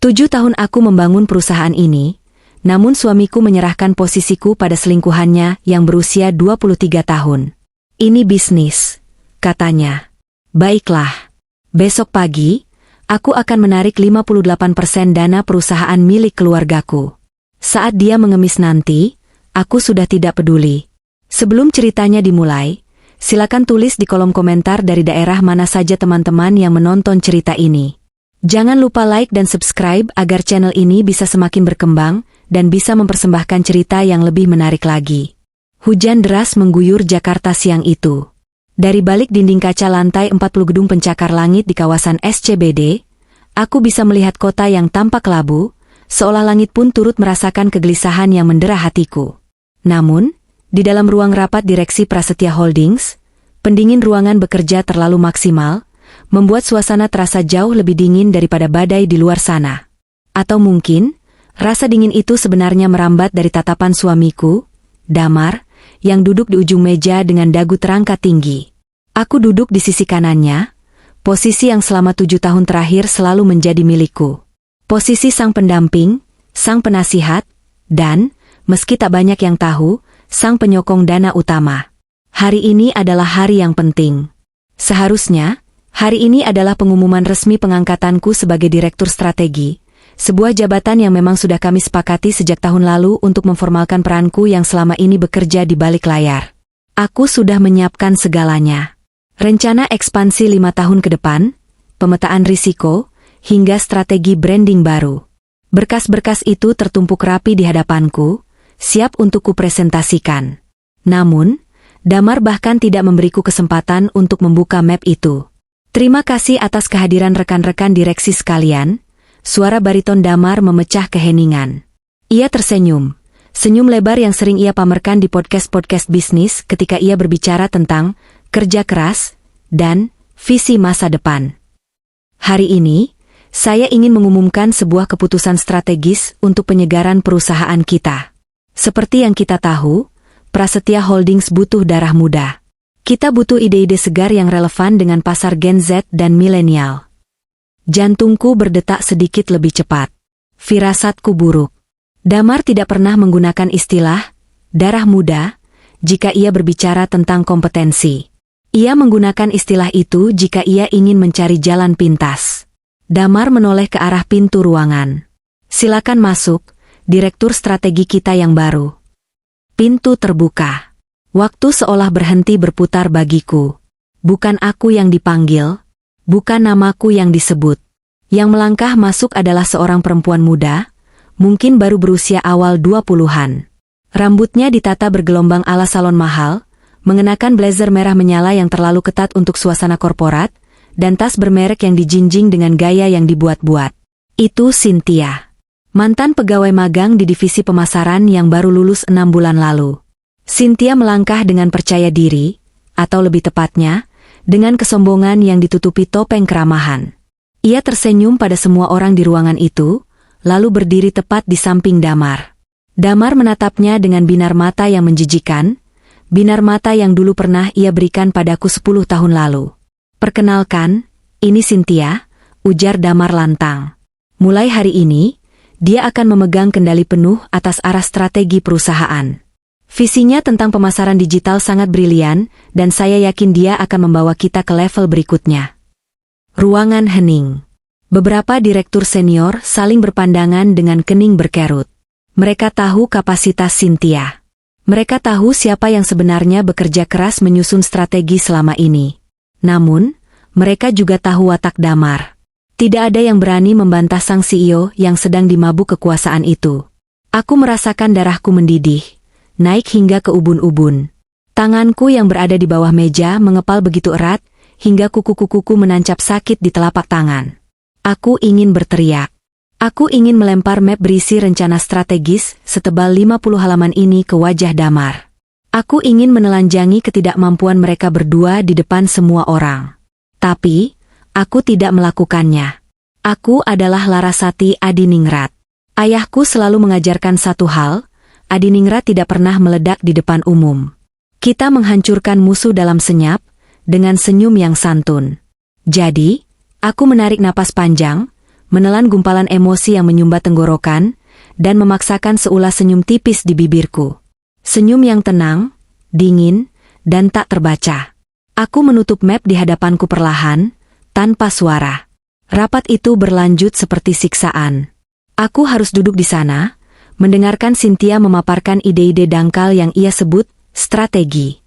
7 tahun aku membangun perusahaan ini, namun suamiku menyerahkan posisiku pada selingkuhannya yang berusia 23 tahun. Ini bisnis, katanya. Baiklah. Besok pagi, aku akan menarik 58% dana perusahaan milik keluargaku. Saat dia mengemis nanti, aku sudah tidak peduli. Sebelum ceritanya dimulai, silakan tulis di kolom komentar dari daerah mana saja teman-teman yang menonton cerita ini. Jangan lupa like dan subscribe agar channel ini bisa semakin berkembang dan bisa mempersembahkan cerita yang lebih menarik lagi. Hujan deras mengguyur Jakarta siang itu. Dari balik dinding kaca lantai 40 gedung pencakar langit di kawasan SCBD, aku bisa melihat kota yang tampak labu, seolah langit pun turut merasakan kegelisahan yang mendera hatiku. Namun, di dalam ruang rapat direksi Prasetya Holdings, pendingin ruangan bekerja terlalu maksimal, membuat suasana terasa jauh lebih dingin daripada badai di luar sana. Atau mungkin, rasa dingin itu sebenarnya merambat dari tatapan suamiku, Damar, yang duduk di ujung meja dengan dagu terangkat tinggi. Aku duduk di sisi kanannya, posisi yang selama 7 tahun terakhir selalu menjadi milikku. Posisi sang pendamping, sang penasihat, dan, meski tak banyak yang tahu, sang penyokong dana utama. Hari ini adalah hari yang penting. Seharusnya, hari ini adalah pengumuman resmi pengangkatanku sebagai Direktur Strategi, sebuah jabatan yang memang sudah kami sepakati sejak tahun lalu untuk memformalkan peranku yang selama ini bekerja di balik layar. Aku sudah menyiapkan segalanya. Rencana ekspansi 5 tahun ke depan, pemetaan risiko, hingga strategi branding baru. Berkas-berkas itu tertumpuk rapi di hadapanku, siap untuk kupresentasikan. Namun, Damar bahkan tidak memberiku kesempatan untuk membuka map itu. Terima kasih atas kehadiran rekan-rekan direksi sekalian, suara bariton Damar memecah keheningan. Ia tersenyum, senyum lebar yang sering ia pamerkan di podcast-podcast bisnis ketika ia berbicara tentang kerja keras dan visi masa depan. Hari ini, saya ingin mengumumkan sebuah keputusan strategis untuk penyegaran perusahaan kita. Seperti yang kita tahu, Prasetya Holdings butuh darah muda. Kita butuh ide-ide segar yang relevan dengan pasar Gen Z dan milenial. Jantungku berdetak sedikit lebih cepat. Firasatku buruk. Damar tidak pernah menggunakan istilah darah muda jika ia berbicara tentang kompetensi. Ia menggunakan istilah itu jika ia ingin mencari jalan pintas. Damar menoleh ke arah pintu ruangan. Silakan masuk, Direktur Strategi kita yang baru. Pintu terbuka. Waktu seolah berhenti berputar bagiku. Bukan aku yang dipanggil, bukan namaku yang disebut. Yang melangkah masuk adalah seorang perempuan muda, mungkin baru berusia awal 20-an. Rambutnya ditata bergelombang ala salon mahal, mengenakan blazer merah menyala yang terlalu ketat untuk suasana korporat, dan tas bermerek yang dijinjing dengan gaya yang dibuat-buat. Itu Cynthia. Mantan pegawai magang di divisi pemasaran yang baru lulus 6 bulan lalu. Cynthia melangkah dengan percaya diri, atau lebih tepatnya, dengan kesombongan yang ditutupi topeng keramahan. Ia tersenyum pada semua orang di ruangan itu, lalu berdiri tepat di samping Damar. Damar menatapnya dengan binar mata yang menjijikan, binar mata yang dulu pernah ia berikan padaku 10 tahun lalu. Perkenalkan, ini Cynthia, ujar Damar lantang. Mulai hari ini, dia akan memegang kendali penuh atas arah strategi perusahaan. Visinya tentang pemasaran digital sangat brilian, dan saya yakin dia akan membawa kita ke level berikutnya. Ruangan hening. Beberapa direktur senior saling berpandangan dengan kening berkerut. Mereka tahu kapasitas Cynthia. Mereka tahu siapa yang sebenarnya bekerja keras menyusun strategi selama ini. Namun, mereka juga tahu watak Damar. Tidak ada yang berani membantah sang CEO yang sedang dimabuk kekuasaan itu. Aku merasakan darahku mendidih, naik hingga ke ubun-ubun. Tanganku yang berada di bawah meja mengepal begitu erat, hingga kuku-kukuku menancap sakit di telapak tangan. Aku ingin berteriak. Aku ingin melempar map berisi rencana strategis setebal 50 halaman ini ke wajah Damar. Aku ingin menelanjangi ketidakmampuan mereka berdua di depan semua orang. Tapi, aku tidak melakukannya. Aku adalah Larasati Adiningrat. Ayahku selalu mengajarkan satu hal, Adiningrat tidak pernah meledak di depan umum. Kita menghancurkan musuh dalam senyap, dengan senyum yang santun. Jadi, aku menarik napas panjang, menelan gumpalan emosi yang menyumbat tenggorokan, dan memaksakan seulas senyum tipis di bibirku. Senyum yang tenang, dingin, dan tak terbaca. Aku menutup map di hadapanku perlahan, tanpa suara. Rapat itu berlanjut seperti siksaan. Aku harus duduk di sana, mendengarkan Cynthia memaparkan ide-ide dangkal yang ia sebut strategi.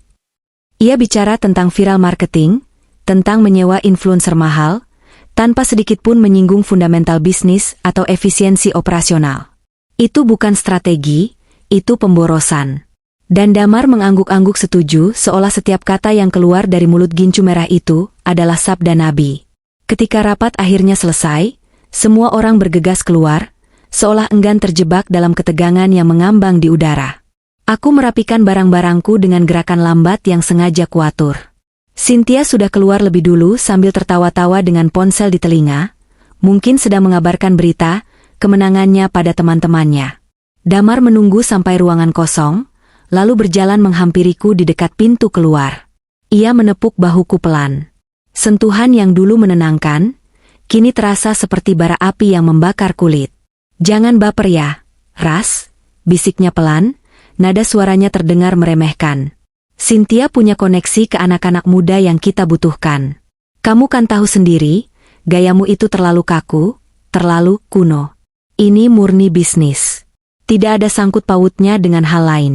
Ia bicara tentang viral marketing, tentang menyewa influencer mahal, tanpa sedikit pun menyinggung fundamental bisnis atau efisiensi operasional. Itu bukan strategi, itu pemborosan. Dan Damar mengangguk-angguk setuju seolah setiap kata yang keluar dari mulut gincu merah itu adalah sabda Nabi. Ketika rapat akhirnya selesai, semua orang bergegas keluar, seolah enggan terjebak dalam ketegangan yang mengambang di udara. Aku merapikan barang-barangku dengan gerakan lambat yang sengaja kuatur. Cynthia sudah keluar lebih dulu sambil tertawa-tawa dengan ponsel di telinga, mungkin sedang mengabarkan berita kemenangannya pada teman-temannya. Damar menunggu sampai ruangan kosong, lalu berjalan menghampiriku di dekat pintu keluar. Ia menepuk bahuku pelan. Sentuhan yang dulu menenangkan, kini terasa seperti bara api yang membakar kulit. "Jangan baper ya, Ras," bisiknya pelan, nada suaranya terdengar meremehkan. "Cynthia punya koneksi ke anak-anak muda yang kita butuhkan. Kamu kan tahu sendiri, gayamu itu terlalu kaku, terlalu kuno. Ini murni bisnis. Tidak ada sangkut pautnya dengan hal lain."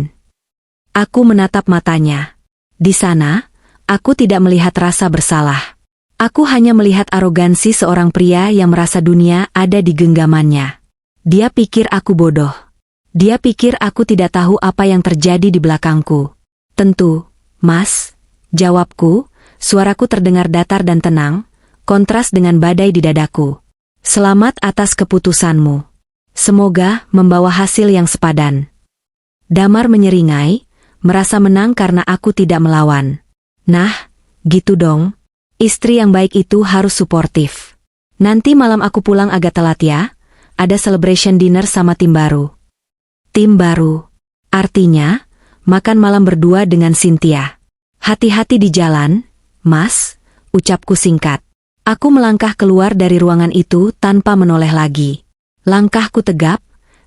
Aku menatap matanya. Di sana, aku tidak melihat rasa bersalah. Aku hanya melihat arogansi seorang pria yang merasa dunia ada di genggamannya. Dia pikir aku bodoh. Dia pikir aku tidak tahu apa yang terjadi di belakangku. "Tentu, Mas," jawabku, suaraku terdengar datar dan tenang, kontras dengan badai di dadaku. "Selamat atas keputusanmu. Semoga membawa hasil yang sepadan." Damar menyeringai, merasa menang karena aku tidak melawan. "Nah, gitu dong. Istri yang baik itu harus suportif. Nanti malam aku pulang agak telat ya, ada celebration dinner sama tim baru." Tim baru. Artinya, makan malam berdua dengan Cynthia. "Hati-hati di jalan, Mas," ucapku singkat. Aku melangkah keluar dari ruangan itu tanpa menoleh lagi. Langkahku tegap,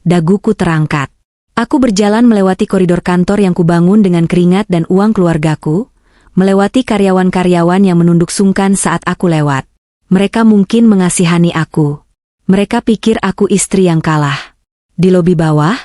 daguku terangkat. Aku berjalan melewati koridor kantor yang kubangun dengan keringat dan uang keluargaku, melewati karyawan-karyawan yang menunduk sungkan saat aku lewat. Mereka mungkin mengasihani aku. Mereka pikir aku istri yang kalah. Di lobi bawah,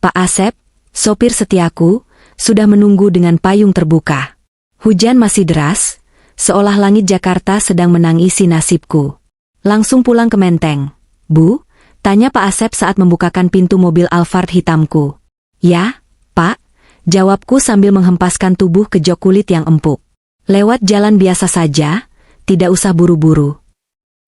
Pak Asep, sopir setiaku, sudah menunggu dengan payung terbuka. Hujan masih deras, seolah langit Jakarta sedang menangisi nasibku. "Langsung pulang ke Menteng, Bu?" tanya Pak Asep saat membukakan pintu mobil Alphard hitamku. "Ya, Pak," jawabku sambil menghempaskan tubuh ke jok kulit yang empuk. "Lewat jalan biasa saja, tidak usah buru-buru."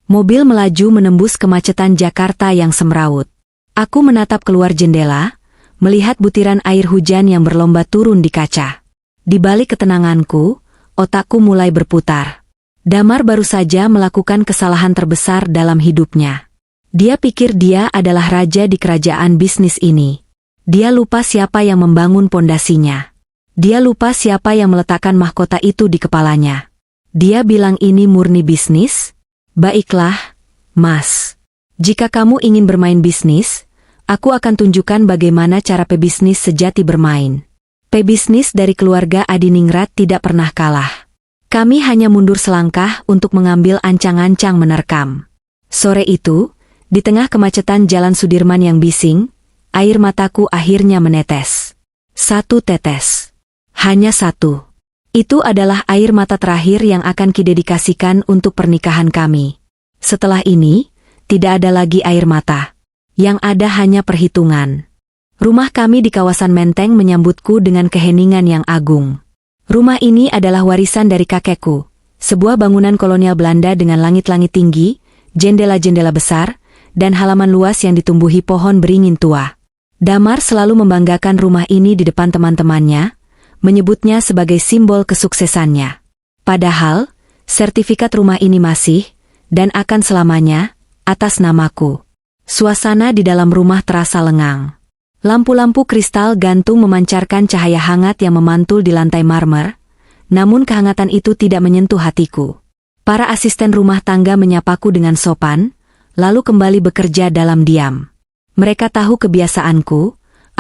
Mobil melaju menembus kemacetan Jakarta yang semrawut. Aku menatap keluar jendela, melihat butiran air hujan yang berlomba turun di kaca. Di balik ketenanganku, otakku mulai berputar. Damar baru saja melakukan kesalahan terbesar dalam hidupnya. Dia pikir dia adalah raja di kerajaan bisnis ini. Dia lupa siapa yang membangun pondasinya. Dia lupa siapa yang meletakkan mahkota itu di kepalanya. Dia bilang ini murni bisnis? Baiklah, Mas. Jika kamu ingin bermain bisnis, aku akan tunjukkan bagaimana cara pebisnis sejati bermain. Pebisnis dari keluarga Adiningrat tidak pernah kalah. Kami hanya mundur selangkah untuk mengambil ancang-ancang menerkam. Sore itu, di tengah kemacetan Jalan Sudirman yang bising, air mataku akhirnya menetes. Satu tetes. Hanya satu. Itu adalah air mata terakhir yang akan kidedikasikan untuk pernikahan kami. Setelah ini, tidak ada lagi air mata. Yang ada hanya perhitungan. Rumah kami di kawasan Menteng menyambutku dengan keheningan yang agung. Rumah ini adalah warisan dari kakekku. Sebuah bangunan kolonial Belanda dengan langit-langit tinggi, jendela-jendela besar, dan halaman luas yang ditumbuhi pohon beringin tua. Damar selalu membanggakan rumah ini di depan teman-temannya, menyebutnya sebagai simbol kesuksesannya. Padahal, sertifikat rumah ini masih, dan akan selamanya, atas namaku. Suasana di dalam rumah terasa lengang. Lampu-lampu kristal gantung memancarkan cahaya hangat yang memantul di lantai marmer, namun kehangatan itu tidak menyentuh hatiku. Para asisten rumah tangga menyapaku dengan sopan, lalu kembali bekerja dalam diam. Mereka tahu kebiasaanku,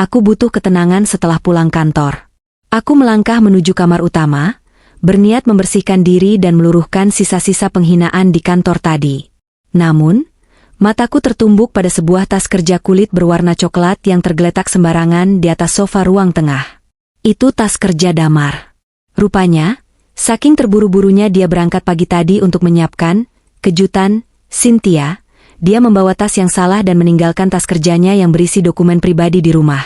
aku butuh ketenangan setelah pulang kantor. Aku melangkah menuju kamar utama, berniat membersihkan diri dan meluruhkan sisa-sisa penghinaan di kantor tadi. Namun, mataku tertumbuk pada sebuah tas kerja kulit berwarna coklat yang tergeletak sembarangan di atas sofa ruang tengah. Itu tas kerja Damar. Rupanya, saking terburu-burunya dia berangkat pagi tadi untuk menyiapkan kejutan Cynthia, dia membawa tas yang salah dan meninggalkan tas kerjanya yang berisi dokumen pribadi di rumah.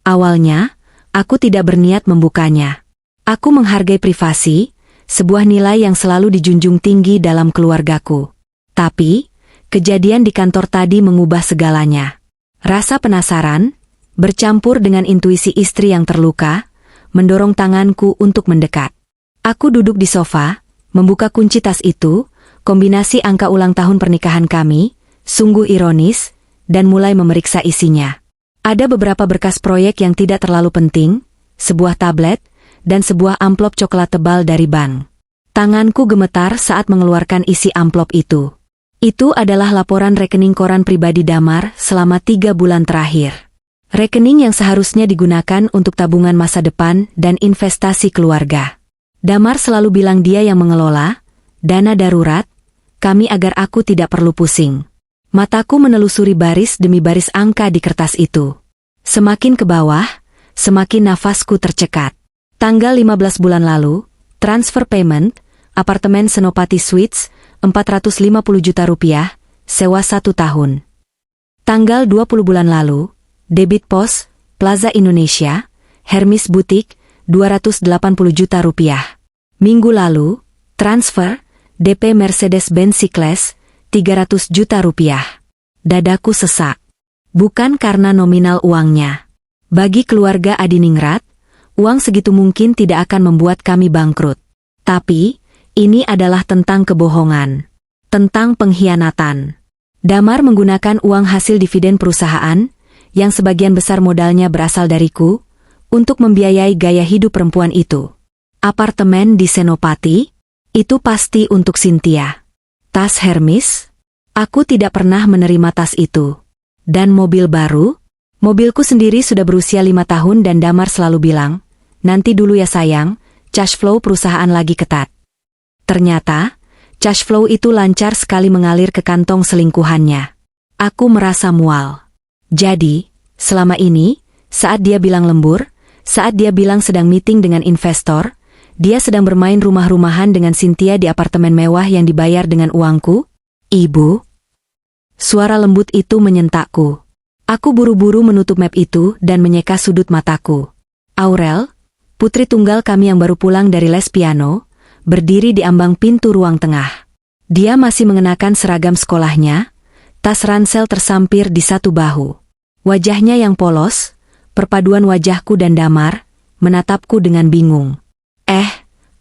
Awalnya, aku tidak berniat membukanya. Aku menghargai privasi, sebuah nilai yang selalu dijunjung tinggi dalam keluargaku. Tapi, kejadian di kantor tadi mengubah segalanya. Rasa penasaran, bercampur dengan intuisi istri yang terluka, mendorong tanganku untuk mendekat. Aku duduk di sofa, membuka kunci tas itu, kombinasi angka ulang tahun pernikahan kami, sungguh ironis, dan mulai memeriksa isinya. Ada beberapa berkas proyek yang tidak terlalu penting, sebuah tablet, dan sebuah amplop coklat tebal dari bank. Tanganku gemetar saat mengeluarkan isi amplop itu. Itu adalah laporan rekening koran pribadi Damar selama 3 bulan terakhir. Rekening yang seharusnya digunakan untuk tabungan masa depan dan investasi keluarga. Damar selalu bilang dia yang mengelola dana darurat kami agar aku tidak perlu pusing. Mataku menelusuri baris demi baris angka di kertas itu. Semakin ke bawah, semakin nafasku tercekat. Tanggal 15 bulan lalu, transfer payment, apartemen Senopati Suites, 450 juta rupiah, sewa 1 tahun. Tanggal 20 bulan lalu, debit pos, Plaza Indonesia, Hermes Boutique, 280 juta rupiah. Minggu lalu, transfer, DP Mercedes-Benz C-Class, 300 juta rupiah. Dadaku sesak. Bukan karena nominal uangnya. Bagi keluarga Adiningrat, uang segitu mungkin tidak akan membuat kami bangkrut. Tapi, ini adalah tentang kebohongan. Tentang pengkhianatan. Damar menggunakan uang hasil dividen perusahaan, yang sebagian besar modalnya berasal dariku, untuk membiayai gaya hidup perempuan itu. Apartemen di Senopati, itu pasti untuk Cynthia. Tas Hermes? Aku tidak pernah menerima tas itu. Dan mobil baru? Mobilku sendiri sudah berusia 5 tahun dan Damar selalu bilang, nanti dulu ya sayang, cash flow perusahaan lagi ketat. Ternyata, cash flow itu lancar sekali mengalir ke kantong selingkuhannya. Aku merasa mual. Jadi, selama ini, saat dia bilang lembur, saat dia bilang sedang meeting dengan investor, dia sedang bermain rumah-rumahan dengan Cynthia di apartemen mewah yang dibayar dengan uangku? Ibu? Suara lembut itu menyentakku. Aku buru-buru menutup map itu dan menyeka sudut mataku. Aurel, putri tunggal kami yang baru pulang dari les piano, berdiri di ambang pintu ruang tengah. Dia masih mengenakan seragam sekolahnya, tas ransel tersampir di satu bahu. Wajahnya yang polos, perpaduan wajahku dan Damar, menatapku dengan bingung.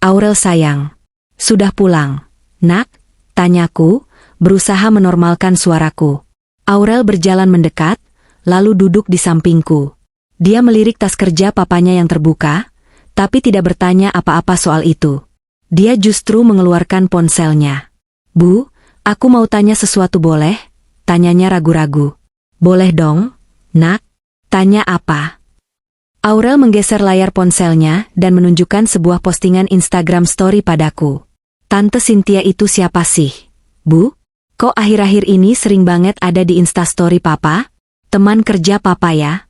Aurel sayang. Sudah pulang, nak? Tanyaku, berusaha menormalkan suaraku. Aurel berjalan mendekat, lalu duduk di sampingku. Dia melirik tas kerja papanya yang terbuka, tapi tidak bertanya apa-apa soal itu. Dia justru mengeluarkan ponselnya. Bu, aku mau tanya sesuatu boleh? Tanyanya ragu-ragu. Boleh dong, nak? Tanya apa? Aurel menggeser layar ponselnya dan menunjukkan sebuah postingan Instagram story padaku. Tante Cynthia itu siapa sih? Bu, kok akhir-akhir ini sering banget ada di Instastory papa? Teman kerja papa ya?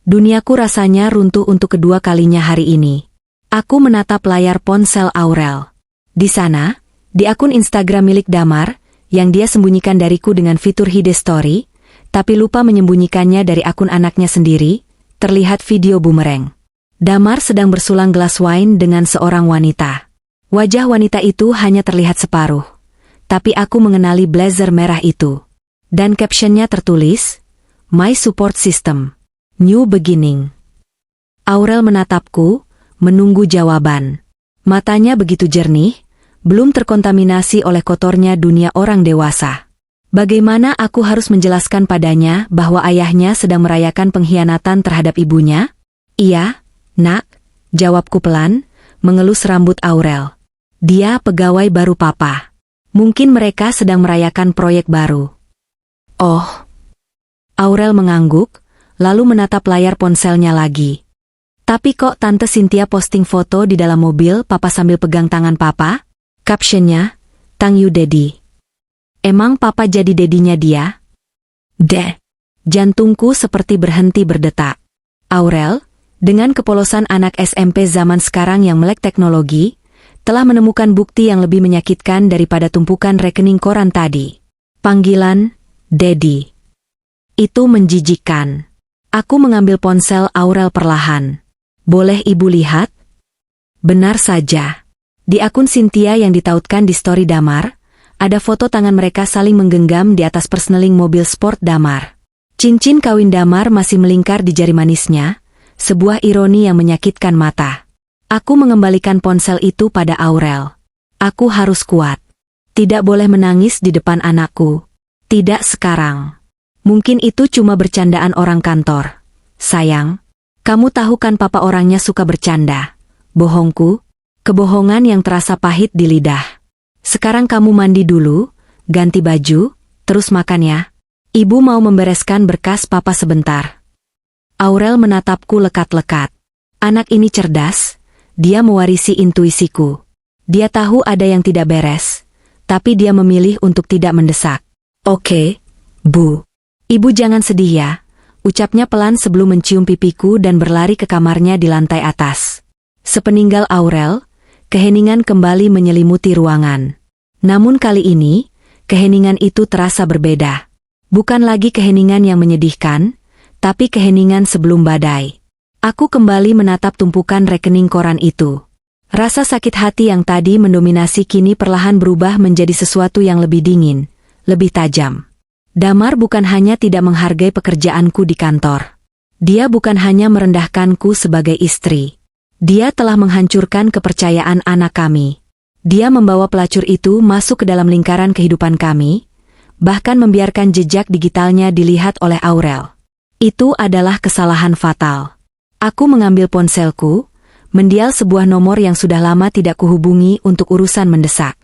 Duniaku rasanya runtuh untuk kedua kalinya hari ini. Aku menatap layar ponsel Aurel. Di sana, di akun Instagram milik Damar, yang dia sembunyikan dariku dengan fitur hide story, tapi lupa menyembunyikannya dari akun anaknya sendiri, terlihat video bumerang. Damar sedang bersulang gelas wine dengan seorang wanita. Wajah wanita itu hanya terlihat separuh. Tapi aku mengenali blazer merah itu. Dan captionnya tertulis, My Support System. New Beginning. Aurel menatapku, menunggu jawaban. Matanya begitu jernih, belum terkontaminasi oleh kotornya dunia orang dewasa. Bagaimana aku harus menjelaskan padanya bahwa ayahnya sedang merayakan pengkhianatan terhadap ibunya? Iya, nak, jawabku pelan, mengelus rambut Aurel. Dia pegawai baru papa. Mungkin mereka sedang merayakan proyek baru. Oh. Aurel mengangguk, lalu menatap layar ponselnya lagi. Tapi kok Tante Cynthia posting foto di dalam mobil Papa sambil pegang tangan Papa? Captionnya, Thank you Daddy. Emang Papa jadi dedinya dia? Jantungku seperti berhenti berdetak. Aurel, dengan kepolosan anak SMP zaman sekarang yang melek teknologi, telah menemukan bukti yang lebih menyakitkan daripada tumpukan rekening koran tadi. Panggilan, Daddy. Itu menjijikkan. Aku mengambil ponsel Aurel perlahan. Boleh Ibu lihat? Benar saja. Di akun Cynthia yang ditautkan di story Damar, ada foto tangan mereka saling menggenggam di atas persneling mobil sport Damar. Cincin kawin Damar masih melingkar di jari manisnya, sebuah ironi yang menyakitkan mata. Aku mengembalikan ponsel itu pada Aurel. Aku harus kuat. Tidak boleh menangis di depan anakku. Tidak sekarang. Mungkin itu cuma bercandaan orang kantor. Sayang, kamu tahu kan Papa orangnya suka bercanda. Bohongku, kebohongan yang terasa pahit di lidah. Sekarang kamu mandi dulu, ganti baju, terus makan ya. Ibu mau membereskan berkas Papa sebentar. Aurel menatapku lekat-lekat. Anak ini cerdas, dia mewarisi intuisiku. Dia tahu ada yang tidak beres, tapi dia memilih untuk tidak mendesak. Oke, Bu. Ibu jangan sedih ya, ucapnya pelan sebelum mencium pipiku dan berlari ke kamarnya di lantai atas. Sepeninggal Aurel, keheningan kembali menyelimuti ruangan. Namun kali ini, keheningan itu terasa berbeda. Bukan lagi keheningan yang menyedihkan, tapi keheningan sebelum badai. Aku kembali menatap tumpukan rekening koran itu. Rasa sakit hati yang tadi mendominasi kini perlahan berubah menjadi sesuatu yang lebih dingin, lebih tajam. Damar bukan hanya tidak menghargai pekerjaanku di kantor. Dia bukan hanya merendahkanku sebagai istri. Dia telah menghancurkan kepercayaan anak kami. Dia membawa pelacur itu masuk ke dalam lingkaran kehidupan kami, bahkan membiarkan jejak digitalnya dilihat oleh Aurel. Itu adalah kesalahan fatal. Aku mengambil ponselku, mendial sebuah nomor yang sudah lama tidak kuhubungi untuk urusan mendesak.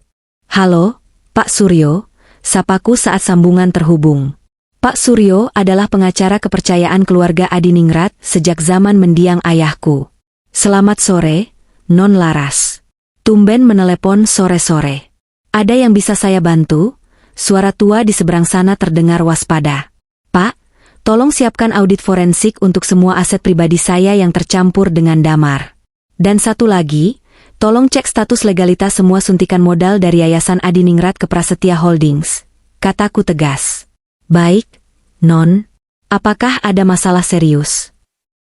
Halo, Pak Suryo, sapaku saat sambungan terhubung. Pak Suryo adalah pengacara kepercayaan keluarga Adiningrat sejak zaman mendiang ayahku. Selamat sore, Non Laras. Tumben menelepon sore-sore. Ada yang bisa saya bantu? Suara tua di seberang sana terdengar waspada. Pak, tolong siapkan audit forensik untuk semua aset pribadi saya yang tercampur dengan Damar. Dan satu lagi, tolong cek status legalitas semua suntikan modal dari Yayasan Adiningrat ke Prasetya Holdings. Kataku tegas. Baik, Non. Apakah ada masalah serius?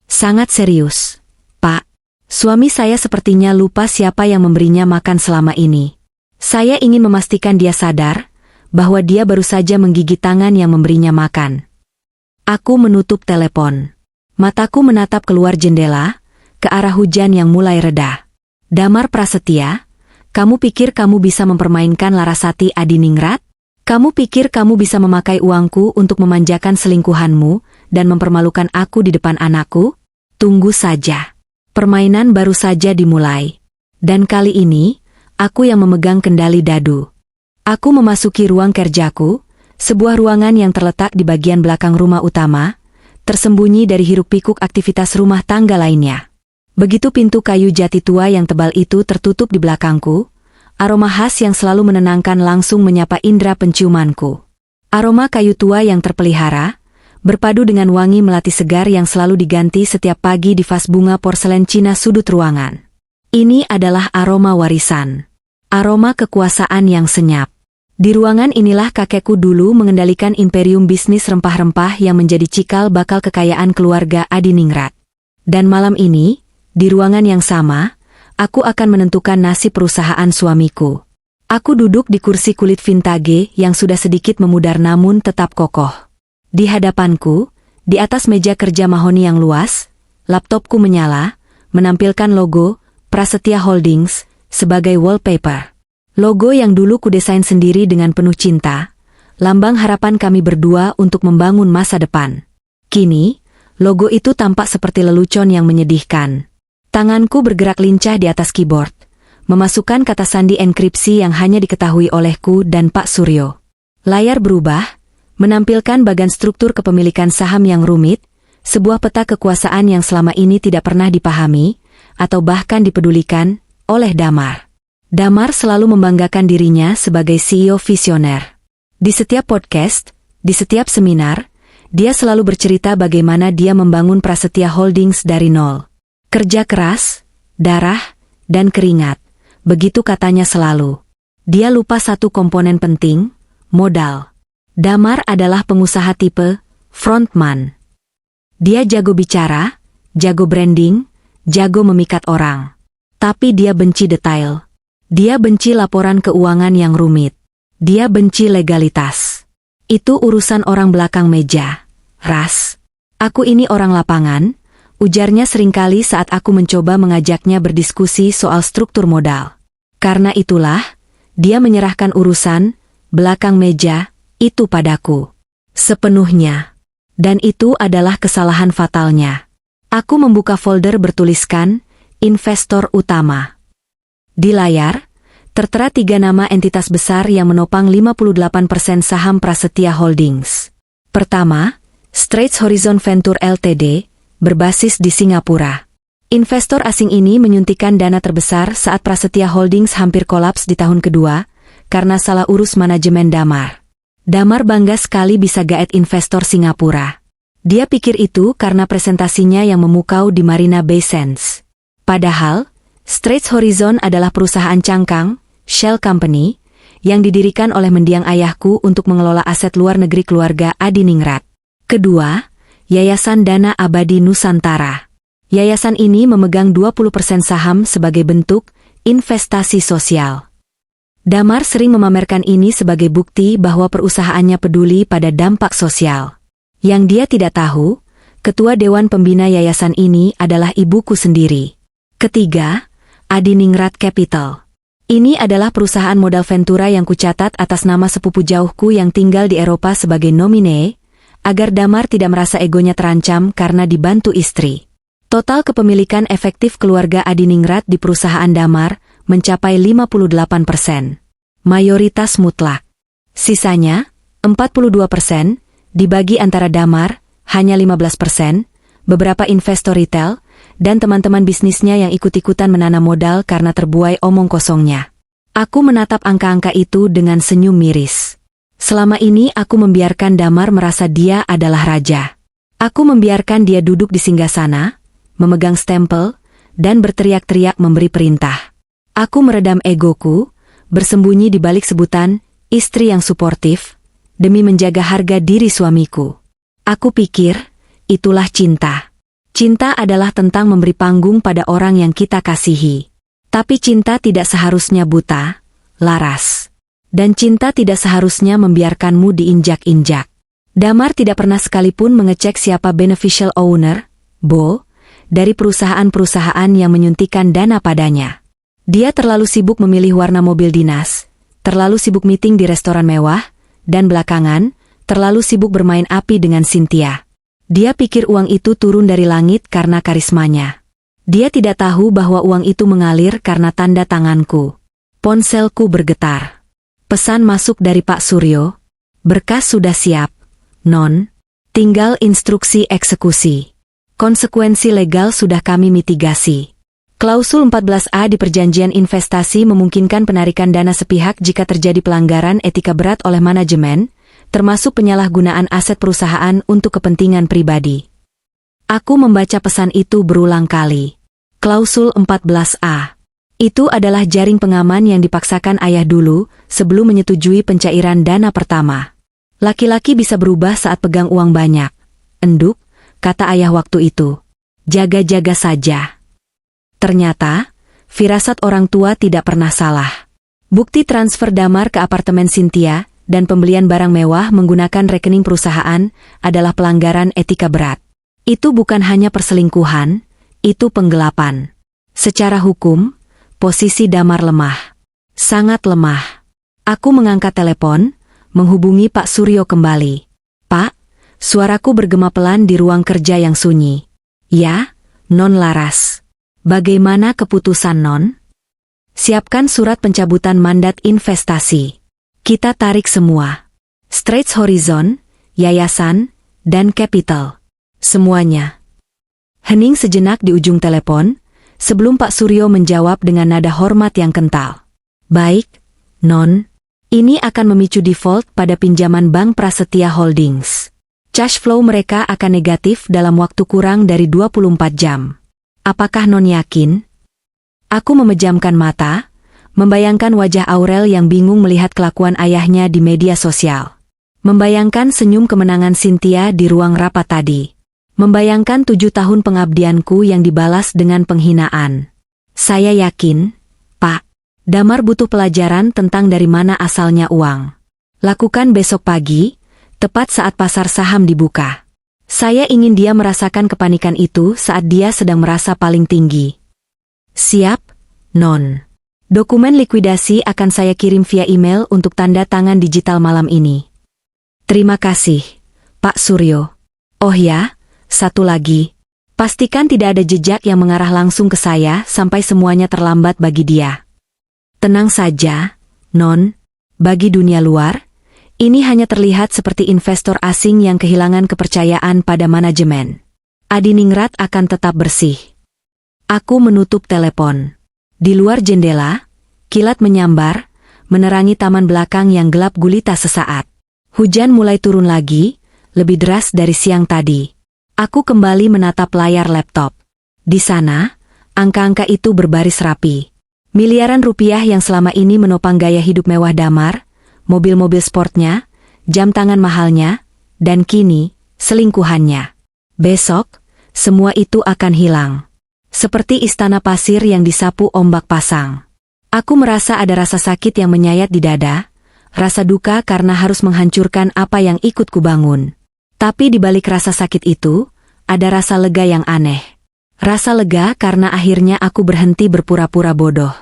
Sangat serius, Pak. Suami saya sepertinya lupa siapa yang memberinya makan selama ini. Saya ingin memastikan dia sadar bahwa dia baru saja menggigit tangan yang memberinya makan. Aku menutup telepon. Mataku menatap keluar jendela, ke arah hujan yang mulai reda. Damar Prasetya, kamu pikir kamu bisa mempermainkan Larasati Adiningrat? Kamu pikir kamu bisa memakai uangku untuk memanjakan selingkuhanmu dan mempermalukan aku di depan anakku? Tunggu saja. Permainan baru saja dimulai. Dan kali ini, aku yang memegang kendali dadu. Aku memasuki ruang kerjaku, sebuah ruangan yang terletak di bagian belakang rumah utama, tersembunyi dari hiruk-pikuk aktivitas rumah tangga lainnya. Begitu pintu kayu jati tua yang tebal itu tertutup di belakangku, aroma khas yang selalu menenangkan langsung menyapa indera penciumanku. Aroma kayu tua yang terpelihara, berpadu dengan wangi melati segar yang selalu diganti setiap pagi di vas bunga porselen Cina sudut ruangan. Ini adalah aroma warisan. Aroma kekuasaan yang senyap. Di ruangan inilah kakekku dulu mengendalikan imperium bisnis rempah-rempah yang menjadi cikal bakal kekayaan keluarga Adiningrat. Dan malam ini, di ruangan yang sama, aku akan menentukan nasib perusahaan suamiku. Aku duduk di kursi kulit vintage yang sudah sedikit memudar namun tetap kokoh. Di hadapanku, di atas meja kerja mahoni yang luas, laptopku menyala, menampilkan logo Prasetya Holdings sebagai wallpaper. Logo yang dulu kudesain sendiri dengan penuh cinta, lambang harapan kami berdua untuk membangun masa depan. Kini, logo itu tampak seperti lelucon yang menyedihkan. Tanganku bergerak lincah di atas keyboard, memasukkan kata sandi enkripsi yang hanya diketahui olehku dan Pak Suryo. Layar berubah, Menampilkan bagan struktur kepemilikan saham yang rumit, sebuah peta kekuasaan yang selama ini tidak pernah dipahami, atau bahkan dipedulikan, oleh Damar. Damar selalu membanggakan dirinya sebagai CEO visioner. Di setiap podcast, di setiap seminar, dia selalu bercerita bagaimana dia membangun Prasetya Holdings dari nol. Kerja keras, darah, dan keringat, begitu katanya selalu. Dia lupa satu komponen penting, modal. Damar adalah pengusaha tipe frontman. Dia jago bicara, jago branding, jago memikat orang. Tapi dia benci detail. Dia benci laporan keuangan yang rumit. Dia benci legalitas. Itu urusan orang belakang meja. Ras. Aku ini orang lapangan, ujarnya seringkali saat aku mencoba mengajaknya berdiskusi soal struktur modal. Karena itulah, dia menyerahkan urusan belakang meja itu padaku. Sepenuhnya. Dan itu adalah kesalahan fatalnya. Aku membuka folder bertuliskan, investor utama. Di layar, tertera 3 nama entitas besar yang menopang 58% saham Prasetya Holdings. Pertama, Straits Horizon Venture Ltd, berbasis di Singapura. Investor asing ini menyuntikkan dana terbesar saat Prasetya Holdings hampir kolaps di tahun kedua, karena salah urus manajemen Damar. Damar bangga sekali bisa gaet investor Singapura. Dia pikir itu karena presentasinya yang memukau di Marina Bay Sands. Padahal, Straits Horizon adalah perusahaan cangkang, shell company, yang didirikan oleh mendiang ayahku untuk mengelola aset luar negeri keluarga Adiningrat. Kedua, Yayasan Dana Abadi Nusantara. Yayasan ini memegang 20% saham sebagai bentuk investasi sosial. Damar sering memamerkan ini sebagai bukti bahwa perusahaannya peduli pada dampak sosial. Yang dia tidak tahu, ketua Dewan Pembina yayasan ini adalah ibuku sendiri. Ketiga, Adiningrat Capital. Ini adalah perusahaan modal Ventura yang kucatat atas nama sepupu jauhku yang tinggal di Eropa sebagai nomine, agar Damar tidak merasa egonya terancam karena dibantu istri. Total kepemilikan efektif keluarga Adiningrat di perusahaan Damar mencapai 58%. Mayoritas mutlak. Sisanya, 42%, dibagi antara Damar, hanya 15%, beberapa investor retail, dan teman-teman bisnisnya yang ikut-ikutan menanam modal karena terbuai omong kosongnya. Aku menatap angka-angka itu dengan senyum miris. Selama ini aku membiarkan Damar merasa dia adalah raja. Aku membiarkan dia duduk di singgasana, memegang stempel, dan berteriak-teriak memberi perintah. Aku meredam egoku, bersembunyi di balik sebutan, istri yang suportif, demi menjaga harga diri suamiku. Aku pikir, itulah cinta. Cinta adalah tentang memberi panggung pada orang yang kita kasihi. Tapi cinta tidak seharusnya buta, laras. Dan cinta tidak seharusnya membiarkanmu diinjak-injak. Damar tidak pernah sekalipun mengecek siapa beneficial owner, BO, dari perusahaan-perusahaan yang menyuntikkan dana padanya. Dia terlalu sibuk memilih warna mobil dinas, terlalu sibuk meeting di restoran mewah, dan belakangan, terlalu sibuk bermain api dengan Cynthia. Dia pikir uang itu turun dari langit karena karismanya. Dia tidak tahu bahwa uang itu mengalir karena tanda tanganku. Ponselku bergetar. Pesan masuk dari Pak Suryo. Berkas sudah siap, Non. Tinggal instruksi eksekusi. Konsekuensi legal sudah kami mitigasi. Klausul 14A di perjanjian investasi memungkinkan penarikan dana sepihak jika terjadi pelanggaran etika berat oleh manajemen, termasuk penyalahgunaan aset perusahaan untuk kepentingan pribadi. Aku membaca pesan itu berulang kali. Klausul 14A. Itu adalah jaring pengaman yang dipaksakan ayah dulu sebelum menyetujui pencairan dana pertama. Laki-laki bisa berubah saat pegang uang banyak. Enduk, kata ayah waktu itu. Jaga-jaga saja. Ternyata, firasat orang tua tidak pernah salah. Bukti transfer Damar ke apartemen Cynthia dan pembelian barang mewah menggunakan rekening perusahaan adalah pelanggaran etika berat. Itu bukan hanya perselingkuhan, itu penggelapan. Secara hukum, posisi Damar lemah. Sangat lemah. Aku mengangkat telepon, menghubungi Pak Suryo kembali. Pak, suaraku bergema pelan di ruang kerja yang sunyi. Ya, Non Laras. Bagaimana keputusan Non? Siapkan surat pencabutan mandat investasi. Kita tarik semua. Straits Horizon, yayasan, dan capital. Semuanya. Hening sejenak di ujung telepon, sebelum Pak Suryo menjawab dengan nada hormat yang kental. Baik, Non. Ini akan memicu default pada pinjaman Bank Prasetya Holdings. Cash flow mereka akan negatif dalam waktu kurang dari 24 jam. Apakah Non yakin? Aku memejamkan mata, membayangkan wajah Aurel yang bingung melihat kelakuan ayahnya di media sosial. Membayangkan senyum kemenangan Cynthia di ruang rapat tadi. Membayangkan 7 tahun pengabdianku yang dibalas dengan penghinaan. Saya yakin, Pak, Damar butuh pelajaran tentang dari mana asalnya uang. Lakukan besok pagi, tepat saat pasar saham dibuka. Saya ingin dia merasakan kepanikan itu saat dia sedang merasa paling tinggi. Siap, Non. Dokumen likuidasi akan saya kirim via email untuk tanda tangan digital malam ini. Terima kasih, Pak Suryo. Oh ya, satu lagi. Pastikan tidak ada jejak yang mengarah langsung ke saya sampai semuanya terlambat bagi dia. Tenang saja, Non. Bagi dunia luar, ini hanya terlihat seperti investor asing yang kehilangan kepercayaan pada manajemen. Adiningrat akan tetap bersih. Aku menutup telepon. Di luar jendela, kilat menyambar, menerangi taman belakang yang gelap gulita sesaat. Hujan mulai turun lagi, lebih deras dari siang tadi. Aku kembali menatap layar laptop. Di sana, angka-angka itu berbaris rapi. Miliaran rupiah yang selama ini menopang gaya hidup mewah Damar, mobil-mobil sportnya, jam tangan mahalnya, dan kini, selingkuhannya. Besok, semua itu akan hilang. Seperti istana pasir yang disapu ombak pasang. Aku merasa ada rasa sakit yang menyayat di dada, rasa duka karena harus menghancurkan apa yang ikut kubangun. Tapi di balik rasa sakit itu, ada rasa lega yang aneh. Rasa lega karena akhirnya aku berhenti berpura-pura bodoh.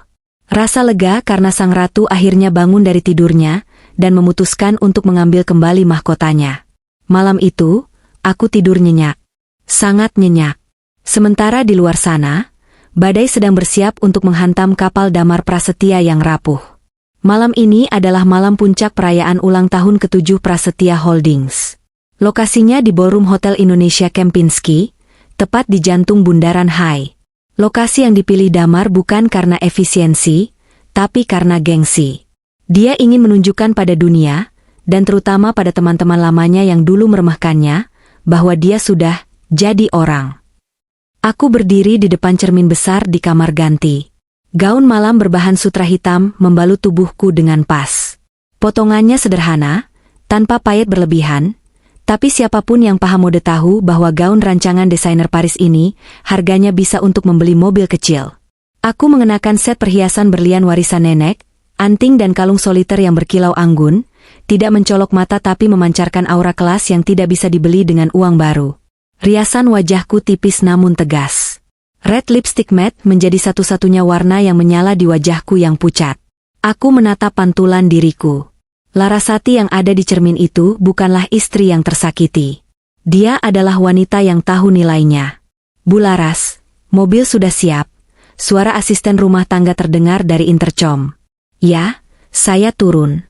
Rasa lega karena sang ratu akhirnya bangun dari tidurnya dan memutuskan untuk mengambil kembali mahkotanya. Malam itu, aku tidur nyenyak. Sangat nyenyak. Sementara di luar sana, badai sedang bersiap untuk menghantam kapal Damar Prasetya yang rapuh. Malam ini adalah malam puncak perayaan ulang tahun ke-7 Prasetya Holdings. Lokasinya di Ballroom Hotel Indonesia Kempinski, tepat di jantung Bundaran Hai. Lokasi yang dipilih Damar bukan karena efisiensi, tapi karena gengsi. Dia ingin menunjukkan pada dunia, dan terutama pada teman-teman lamanya yang dulu meremehkannya, bahwa dia sudah jadi orang. Aku berdiri di depan cermin besar di kamar ganti. Gaun malam berbahan sutra hitam membalut tubuhku dengan pas. Potongannya sederhana, tanpa payet berlebihan, tapi siapapun yang paham mode tahu bahwa gaun rancangan desainer Paris ini harganya bisa untuk membeli mobil kecil. Aku mengenakan set perhiasan berlian warisan nenek, anting dan kalung soliter yang berkilau anggun, tidak mencolok mata tapi memancarkan aura kelas yang tidak bisa dibeli dengan uang baru. Riasan wajahku tipis namun tegas. Red lipstick matte menjadi satu-satunya warna yang menyala di wajahku yang pucat. Aku menatap pantulan diriku. Larasati yang ada di cermin itu bukanlah istri yang tersakiti. Dia adalah wanita yang tahu nilainya. Bu Laras, mobil sudah siap. Suara asisten rumah tangga terdengar dari intercom. Ya, saya turun.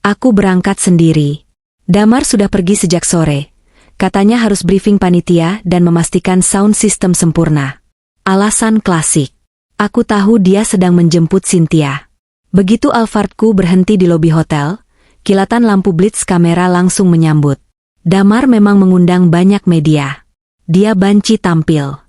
Aku berangkat sendiri. Damar sudah pergi sejak sore. Katanya harus briefing panitia dan memastikan sound system sempurna. Alasan klasik. Aku tahu dia sedang menjemput Cynthia. Begitu Alphardku berhenti di lobi hotel, kilatan lampu blitz kamera langsung menyambut. Damar memang mengundang banyak media. Dia banci tampil.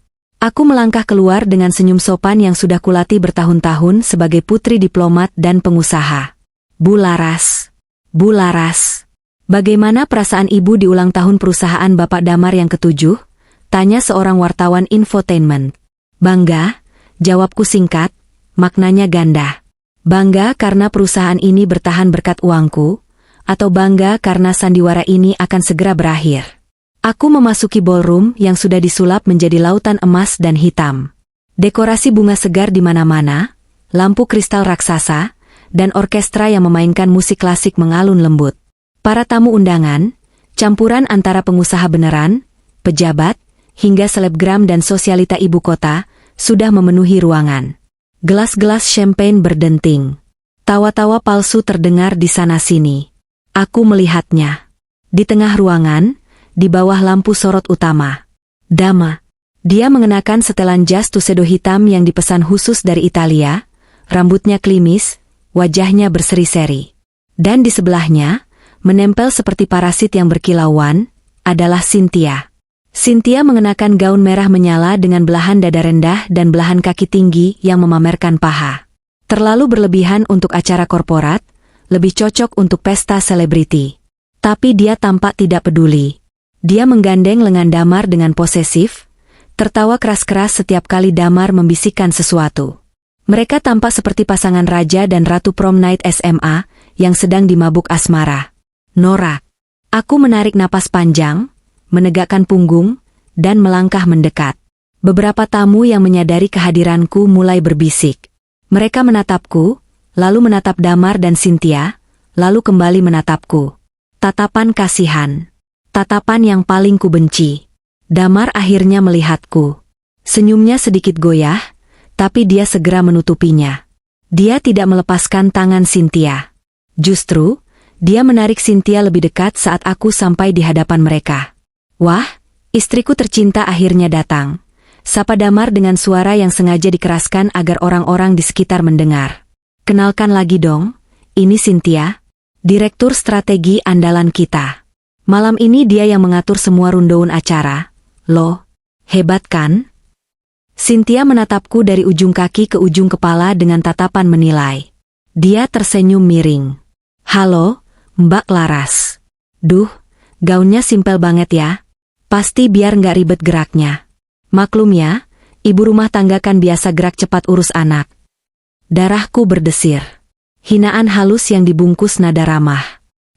Aku melangkah keluar dengan senyum sopan yang sudah kulatih bertahun-tahun sebagai putri diplomat dan pengusaha. Bu Laras. Bu Laras. Bagaimana perasaan ibu di ulang tahun perusahaan Bapak Damar yang ke-7? Tanya seorang wartawan infotainment. Bangga, jawabku singkat, maknanya ganda. Bangga karena perusahaan ini bertahan berkat uangku, atau bangga karena sandiwara ini akan segera berakhir. Aku memasuki ballroom yang sudah disulap menjadi lautan emas dan hitam. Dekorasi bunga segar di mana-mana, lampu kristal raksasa, dan orkestra yang memainkan musik klasik mengalun lembut. Para tamu undangan, campuran antara pengusaha beneran, pejabat, hingga selebgram dan sosialita ibu kota, sudah memenuhi ruangan. Gelas-gelas champagne berdenting. Tawa-tawa palsu terdengar di sana-sini. Aku melihatnya. Di tengah ruangan, di bawah lampu sorot utama. Dama. Dia mengenakan setelan jas tuxedo hitam yang dipesan khusus dari Italia, rambutnya klimis, wajahnya berseri-seri. Dan di sebelahnya, menempel seperti parasit yang berkilauan, adalah Cynthia. Cynthia mengenakan gaun merah menyala dengan belahan dada rendah dan belahan kaki tinggi yang memamerkan paha. Terlalu berlebihan untuk acara korporat, lebih cocok untuk pesta selebriti. Tapi dia tampak tidak peduli. Dia menggandeng lengan Damar dengan posesif, tertawa keras-keras setiap kali Damar membisikkan sesuatu. Mereka tampak seperti pasangan raja dan ratu prom night SMA yang sedang dimabuk asmara. Norak. Aku menarik napas panjang, menegakkan punggung, dan melangkah mendekat. Beberapa tamu yang menyadari kehadiranku mulai berbisik. Mereka menatapku, lalu menatap Damar dan Cynthia, lalu kembali menatapku. Tatapan kasihan. Tatapan yang paling kubenci. Damar akhirnya melihatku. Senyumnya sedikit goyah, tapi dia segera menutupinya. Dia tidak melepaskan tangan Cynthia. Justru, dia menarik Cynthia lebih dekat saat aku sampai di hadapan mereka. Wah, istriku tercinta akhirnya datang. Sapa Damar dengan suara yang sengaja dikeraskan agar orang-orang di sekitar mendengar. Kenalkan lagi dong, ini Cynthia, direktur strategi andalan kita. Malam ini dia yang mengatur semua rundown acara. Loh, hebat kan? Cynthia menatapku dari ujung kaki ke ujung kepala dengan tatapan menilai. Dia tersenyum miring. Halo, Mbak Laras. Duh, gaunnya simpel banget ya. Pasti biar nggak ribet geraknya. Maklum ya, ibu rumah tangga kan biasa gerak cepat urus anak. Darahku berdesir. Hinaan halus yang dibungkus nada ramah.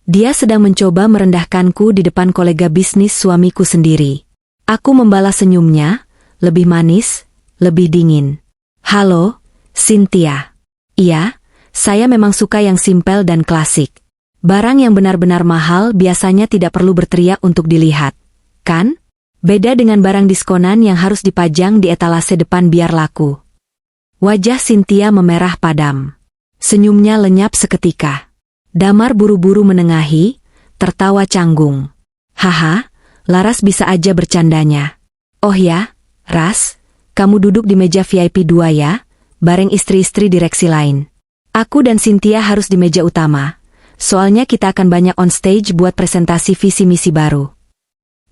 Dia sedang mencoba merendahkanku di depan kolega bisnis suamiku sendiri. Aku membalas senyumnya, lebih manis, lebih dingin. Halo, Cynthia. Iya, saya memang suka yang simpel dan klasik. Barang yang benar-benar mahal biasanya tidak perlu berteriak untuk dilihat. Kan? Beda dengan barang diskonan yang harus dipajang di etalase depan biar laku. Wajah Cynthia memerah padam. Senyumnya lenyap seketika. Damar buru-buru menengahi, tertawa canggung. Haha, Laras bisa aja bercandanya. Oh ya, Ras, kamu duduk di meja VIP 2 ya, bareng istri-istri direksi lain. Aku dan Cynthia harus di meja utama. Soalnya kita akan banyak on stage buat presentasi visi misi baru.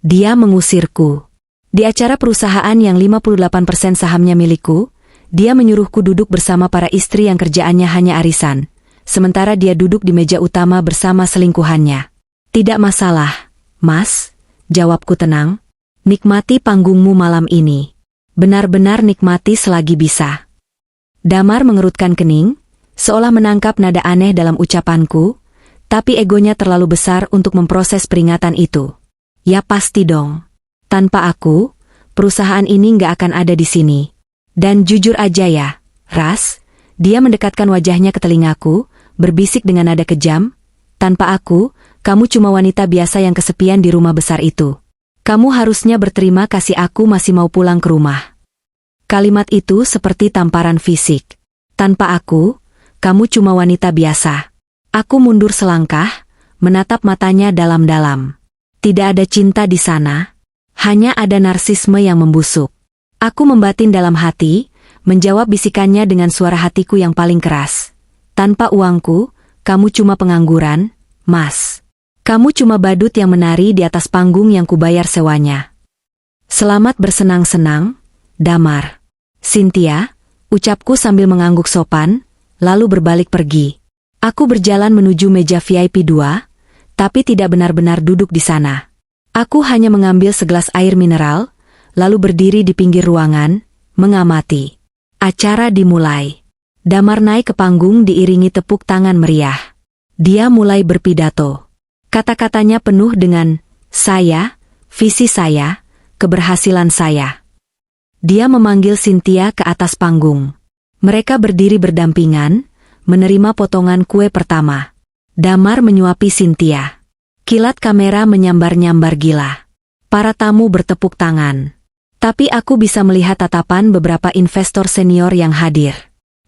Dia mengusirku. Di acara perusahaan yang 58% sahamnya milikku, dia menyuruhku duduk bersama para istri yang kerjaannya hanya arisan, sementara dia duduk di meja utama bersama selingkuhannya. Tidak masalah, Mas, jawabku tenang. Nikmati panggungmu malam ini. Benar-benar nikmati selagi bisa. Damar mengerutkan kening, seolah menangkap nada aneh dalam ucapanku, tapi egonya terlalu besar untuk memproses peringatan itu. Ya pasti dong. Tanpa aku, perusahaan ini nggak akan ada di sini. Dan jujur aja ya, Ras, dia mendekatkan wajahnya ke telingaku, berbisik dengan nada kejam, tanpa aku, kamu cuma wanita biasa yang kesepian di rumah besar itu. Kamu harusnya berterima kasih aku masih mau pulang ke rumah. Kalimat itu seperti tamparan fisik. Tanpa aku, kamu cuma wanita biasa. Aku mundur selangkah, menatap matanya dalam-dalam. Tidak ada cinta di sana, hanya ada narsisme yang membusuk. Aku membatin dalam hati, menjawab bisikannya dengan suara hatiku yang paling keras. Tanpa uangku, kamu cuma pengangguran, Mas. Kamu cuma badut yang menari di atas panggung yang kubayar sewanya. Selamat bersenang-senang, Damar. Cynthia, ucapku sambil mengangguk sopan, lalu berbalik pergi. Aku berjalan menuju meja VIP 2, tapi tidak benar-benar duduk di sana. Aku hanya mengambil segelas air mineral, lalu berdiri di pinggir ruangan, mengamati. Acara dimulai. Damar naik ke panggung diiringi tepuk tangan meriah. Dia mulai berpidato. Kata-katanya penuh dengan, saya, visi saya, keberhasilan saya. Dia memanggil Cynthia ke atas panggung. Mereka berdiri berdampingan, menerima potongan kue pertama. Damar menyuapi Cynthia. Kilat kamera menyambar-nyambar gila. Para tamu bertepuk tangan. Tapi aku bisa melihat tatapan beberapa investor senior yang hadir.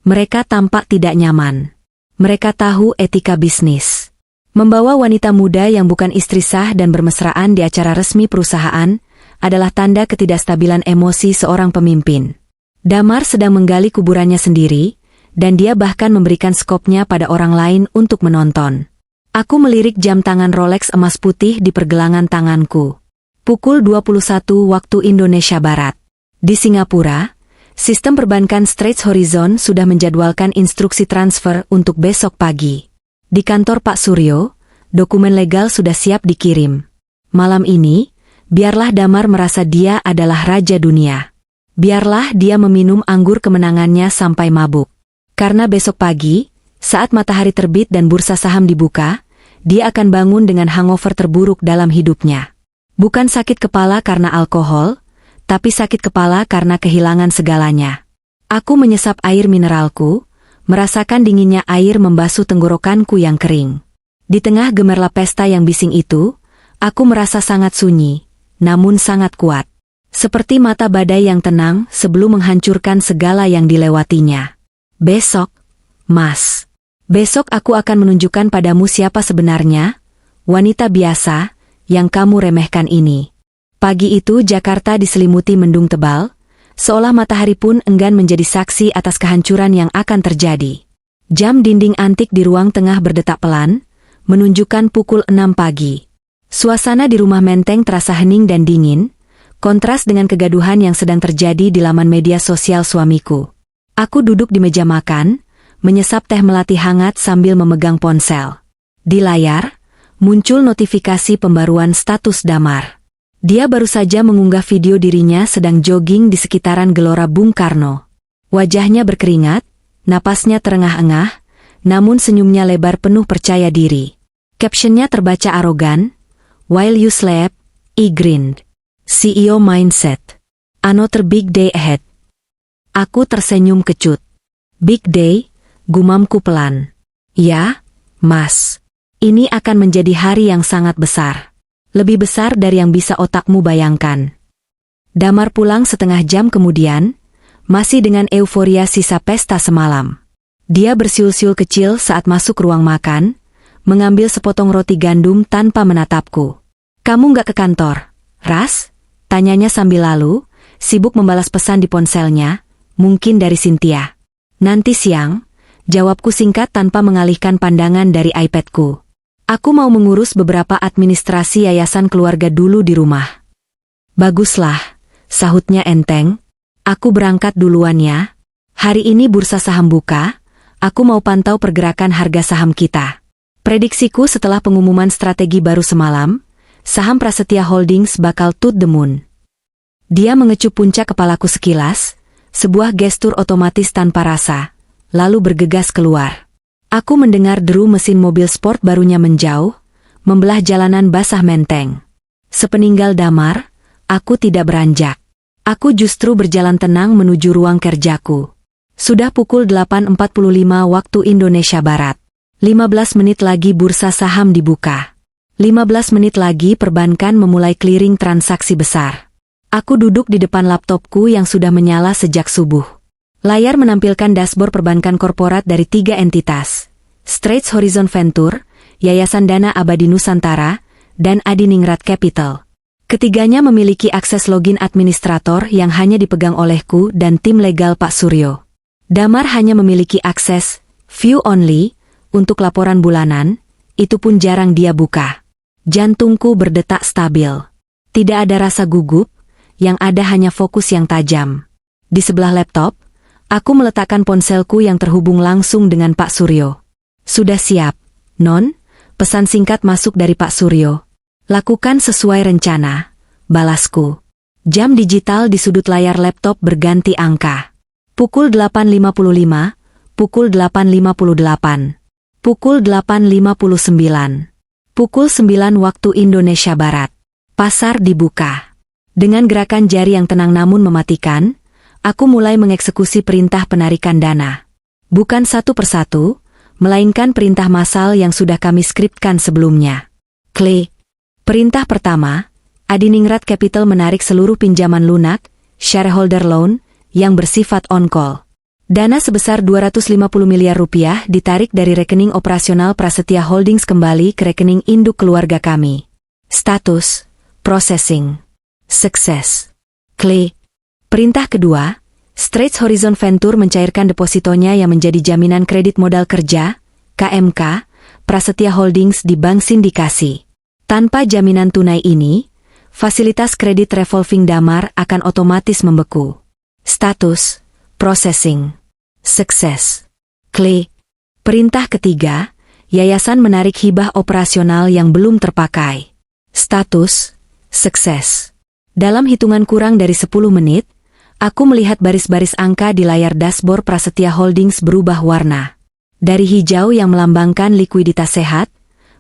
Mereka tampak tidak nyaman. Mereka tahu etika bisnis. Membawa wanita muda yang bukan istri sah dan bermesraan di acara resmi perusahaan adalah tanda ketidakstabilan emosi seorang pemimpin. Damar sedang menggali kuburannya sendiri, dan dia bahkan memberikan skopnya pada orang lain untuk menonton. Aku melirik jam tangan Rolex emas putih di pergelangan tanganku. Pukul 21 waktu Indonesia Barat. Di Singapura, sistem perbankan Straits Horizon sudah menjadwalkan instruksi transfer untuk besok pagi. Di kantor Pak Suryo, dokumen legal sudah siap dikirim. Malam ini, biarlah Damar merasa dia adalah raja dunia. Biarlah dia meminum anggur kemenangannya sampai mabuk. Karena besok pagi, saat matahari terbit dan bursa saham dibuka, dia akan bangun dengan hangover terburuk dalam hidupnya. Bukan sakit kepala karena alkohol, tapi sakit kepala karena kehilangan segalanya. Aku menyesap air mineralku, merasakan dinginnya air membasuh tenggorokanku yang kering. Di tengah gemerlap pesta yang bising itu, aku merasa sangat sunyi, namun sangat kuat. Seperti mata badai yang tenang sebelum menghancurkan segala yang dilewatinya. Besok, Mas. Besok aku akan menunjukkan padamu siapa sebenarnya, wanita biasa, yang kamu remehkan ini. Pagi itu Jakarta diselimuti mendung tebal, seolah matahari pun enggan menjadi saksi atas kehancuran yang akan terjadi. Jam dinding antik di ruang tengah berdetak pelan, menunjukkan pukul 6 pagi. Suasana di rumah Menteng terasa hening dan dingin, kontras dengan kegaduhan yang sedang terjadi di laman media sosial suamiku. Aku duduk di meja makan, menyesap teh melati hangat sambil memegang ponsel. Di layar, muncul notifikasi pembaruan status Damar. Dia baru saja mengunggah video dirinya sedang jogging di sekitaran Gelora Bung Karno. Wajahnya berkeringat, napasnya terengah-engah, namun senyumnya lebar penuh percaya diri. Captionnya terbaca arogan, "While you slept, I grinned. CEO mindset. Another big day ahead." Aku tersenyum kecut. Big day, gumamku pelan. Ya, Mas. Ini akan menjadi hari yang sangat besar. Lebih besar dari yang bisa otakmu bayangkan. Damar pulang setengah jam kemudian, masih dengan euforia sisa pesta semalam. Dia bersiul-siul kecil saat masuk ruang makan, mengambil sepotong roti gandum tanpa menatapku. "Kamu nggak ke kantor, Ras?" tanyanya sambil lalu, sibuk membalas pesan di ponselnya, mungkin dari Cynthia. "Nanti siang," jawabku singkat tanpa mengalihkan pandangan dari iPadku. "Aku mau mengurus beberapa administrasi yayasan keluarga dulu di rumah." "Baguslah," sahutnya enteng. "Aku berangkat duluan ya. Hari ini bursa saham buka, aku mau pantau pergerakan harga saham kita." Prediksiku setelah pengumuman strategi baru semalam, saham Prasetya Holdings bakal to the moon. Dia mengecup puncak kepalaku sekilas, sebuah gestur otomatis tanpa rasa, lalu bergegas keluar. Aku mendengar deru mesin mobil sport barunya menjauh, membelah jalanan basah Menteng. Sepeninggal Damar, aku tidak beranjak. Aku justru berjalan tenang menuju ruang kerjaku. Sudah pukul 8.45 waktu Indonesia Barat. 15 menit lagi bursa saham dibuka. 15 menit lagi perbankan memulai clearing transaksi besar. Aku duduk di depan laptopku yang sudah menyala sejak subuh. Layar menampilkan dashboard perbankan korporat dari 3 entitas. Straits Horizon Venture, Yayasan Dana Abadi Nusantara, dan Adiningrat Capital. Ketiganya memiliki akses login administrator yang hanya dipegang olehku dan tim legal Pak Suryo. Damar hanya memiliki akses view only untuk laporan bulanan, itu pun jarang dia buka. Jantungku berdetak stabil. Tidak ada rasa gugup, yang ada hanya fokus yang tajam. Di sebelah laptop, aku meletakkan ponselku yang terhubung langsung dengan Pak Suryo. "Sudah siap, Non?" pesan singkat masuk dari Pak Suryo. "Lakukan sesuai rencana," balasku. Jam digital di sudut layar laptop berganti angka. Pukul 8.55, pukul 8.58, pukul 8.59, pukul 9 waktu Indonesia Barat. Pasar dibuka. Dengan gerakan jari yang tenang namun mematikan, aku mulai mengeksekusi perintah penarikan dana. Bukan satu persatu, melainkan perintah massal yang sudah kami skripkan sebelumnya. Klik. Perintah pertama, Adiningrat Capital menarik seluruh pinjaman lunak, shareholder loan, yang bersifat on-call. Dana sebesar 250 miliar rupiah ditarik dari rekening operasional Prasetya Holdings kembali ke rekening induk keluarga kami. Status, processing. Sukses. Klik. Perintah kedua, Straits Horizon Venture mencairkan depositonya yang menjadi jaminan kredit modal kerja, KMK, Prasetya Holdings di Bank Sindikasi. Tanpa jaminan tunai ini, fasilitas kredit revolving Damar akan otomatis membeku. Status, processing. Sukses. Klik. Perintah ketiga, yayasan menarik hibah operasional yang belum terpakai. Status, sukses. Dalam hitungan kurang dari 10 menit, aku melihat baris-baris angka di layar dashboard Prasetya Holdings berubah warna. Dari hijau yang melambangkan likuiditas sehat,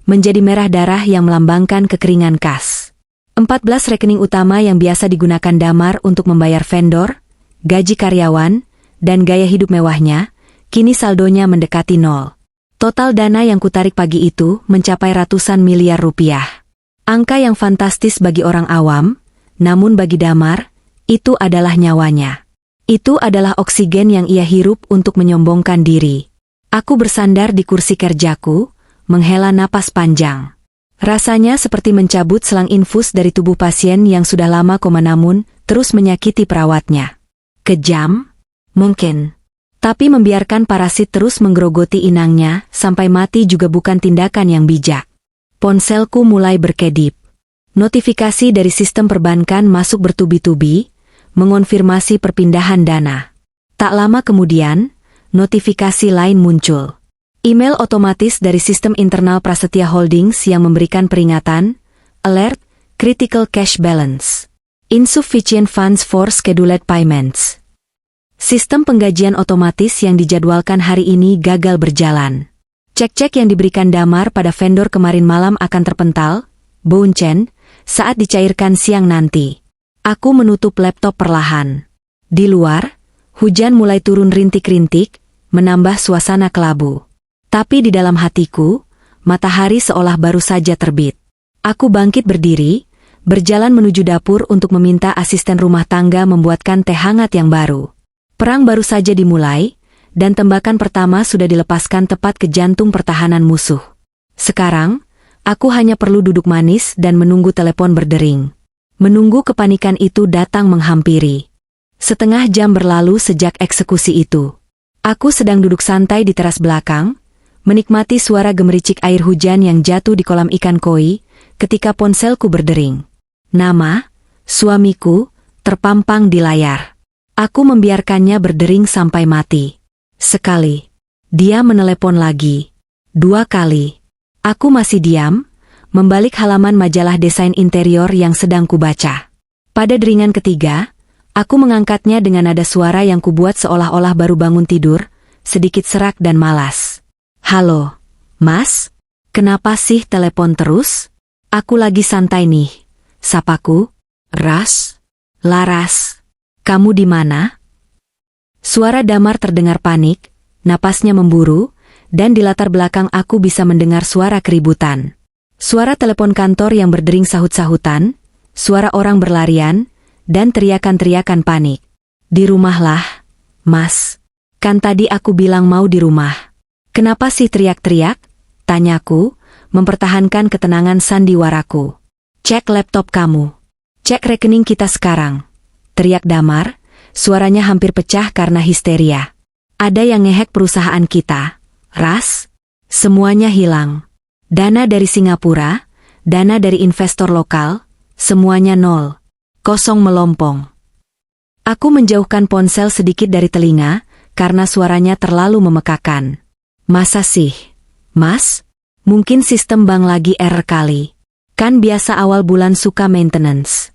menjadi merah darah yang melambangkan kekeringan kas. 14 rekening utama yang biasa digunakan Damar untuk membayar vendor, gaji karyawan, dan gaya hidup mewahnya, kini saldonya mendekati nol. Total dana yang kutarik pagi itu mencapai ratusan miliar rupiah. Angka yang fantastis bagi orang awam, namun bagi Damar, itu adalah nyawanya. Itu adalah oksigen yang ia hirup untuk menyombongkan diri. Aku bersandar di kursi kerjaku, menghela napas panjang. Rasanya seperti mencabut selang infus dari tubuh pasien yang sudah lama koma namun terus menyakiti perawatnya. Kejam? Mungkin. Tapi membiarkan parasit terus menggerogoti inangnya sampai mati juga bukan tindakan yang bijak. Ponselku mulai berkedip. Notifikasi dari sistem perbankan masuk bertubi-tubi, mengonfirmasi perpindahan dana. Tak lama kemudian, notifikasi lain muncul. Email otomatis dari sistem internal Prasetya Holdings yang memberikan peringatan, alert, critical cash balance. Insufficient funds for scheduled payments. Sistem penggajian otomatis yang dijadwalkan hari ini gagal berjalan. Cek-cek yang diberikan Damar pada vendor kemarin malam akan terpental, bonceng, saat dicairkan siang nanti. Aku menutup laptop perlahan. Di luar, hujan mulai turun rintik-rintik, menambah suasana kelabu. Tapi di dalam hatiku, matahari seolah baru saja terbit. Aku bangkit berdiri, berjalan menuju dapur untuk meminta asisten rumah tangga membuatkan teh hangat yang baru. Perang baru saja dimulai, dan tembakan pertama sudah dilepaskan tepat ke jantung pertahanan musuh. Sekarang, aku hanya perlu duduk manis dan menunggu telepon berdering. Menunggu kepanikan itu datang menghampiri. Setengah jam berlalu sejak eksekusi itu. Aku sedang duduk santai di teras belakang, menikmati suara gemericik air hujan yang jatuh di kolam ikan koi, ketika ponselku berdering. Nama, suamiku, terpampang di layar. Aku membiarkannya berdering sampai mati. Sekali. Dia menelepon lagi. 2 kali. Aku masih diam, membalik halaman majalah desain interior yang sedang kubaca. Pada deringan ketiga, aku mengangkatnya dengan nada suara yang kubuat seolah-olah baru bangun tidur, sedikit serak dan malas. Halo, Mas? Kenapa sih telepon terus? Aku lagi santai nih. Sapaku. Ras? Laras. Kamu di mana? Suara Damar terdengar panik, napasnya memburu, dan di latar belakang aku bisa mendengar suara keributan. Suara telepon kantor yang berdering sahut-sahutan, suara orang berlarian, dan teriakan-teriakan panik. Di rumahlah, Mas. Kan tadi aku bilang mau di rumah. Kenapa sih teriak-teriak? Tanyaku, mempertahankan ketenangan sandiwaraku. Cek laptop kamu. Cek rekening kita sekarang. Teriak Damar, suaranya hampir pecah karena histeria. Ada yang ngehek perusahaan kita, Ras? Semuanya hilang. Dana dari Singapura, dana dari investor lokal, semuanya nol. Kosong melompong. Aku menjauhkan ponsel sedikit dari telinga, karena suaranya terlalu memekakan. Masa sih, Mas? Mungkin sistem bank lagi error kali. Kan biasa awal bulan suka maintenance.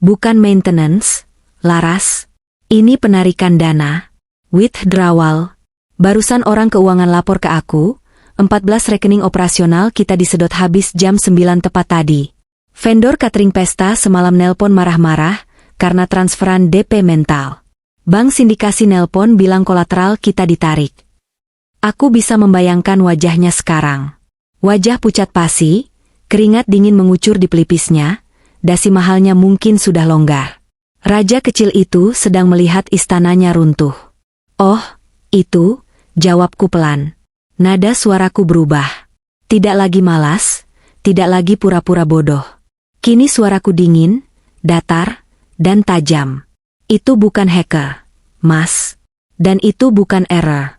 Bukan maintenance, Laras. Ini penarikan dana. Withdrawal. Barusan orang keuangan lapor ke aku, 14 rekening operasional kita disedot habis jam 9 tepat tadi. Vendor catering pesta semalam nelpon marah-marah, karena transferan DP mental. Bank sindikasi nelpon bilang kolateral kita ditarik. Aku bisa membayangkan wajahnya sekarang. Wajah pucat pasi, keringat dingin mengucur di pelipisnya, dasi mahalnya mungkin sudah longgar. Raja kecil itu sedang melihat istananya runtuh. Oh, itu, jawabku pelan. Nada suaraku berubah. Tidak lagi malas, tidak lagi pura-pura bodoh. Kini suaraku dingin, datar, dan tajam. Itu bukan hacker, Mas. Dan itu bukan error.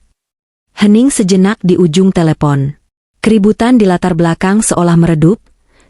Hening sejenak di ujung telepon. Keributan di latar belakang seolah meredup,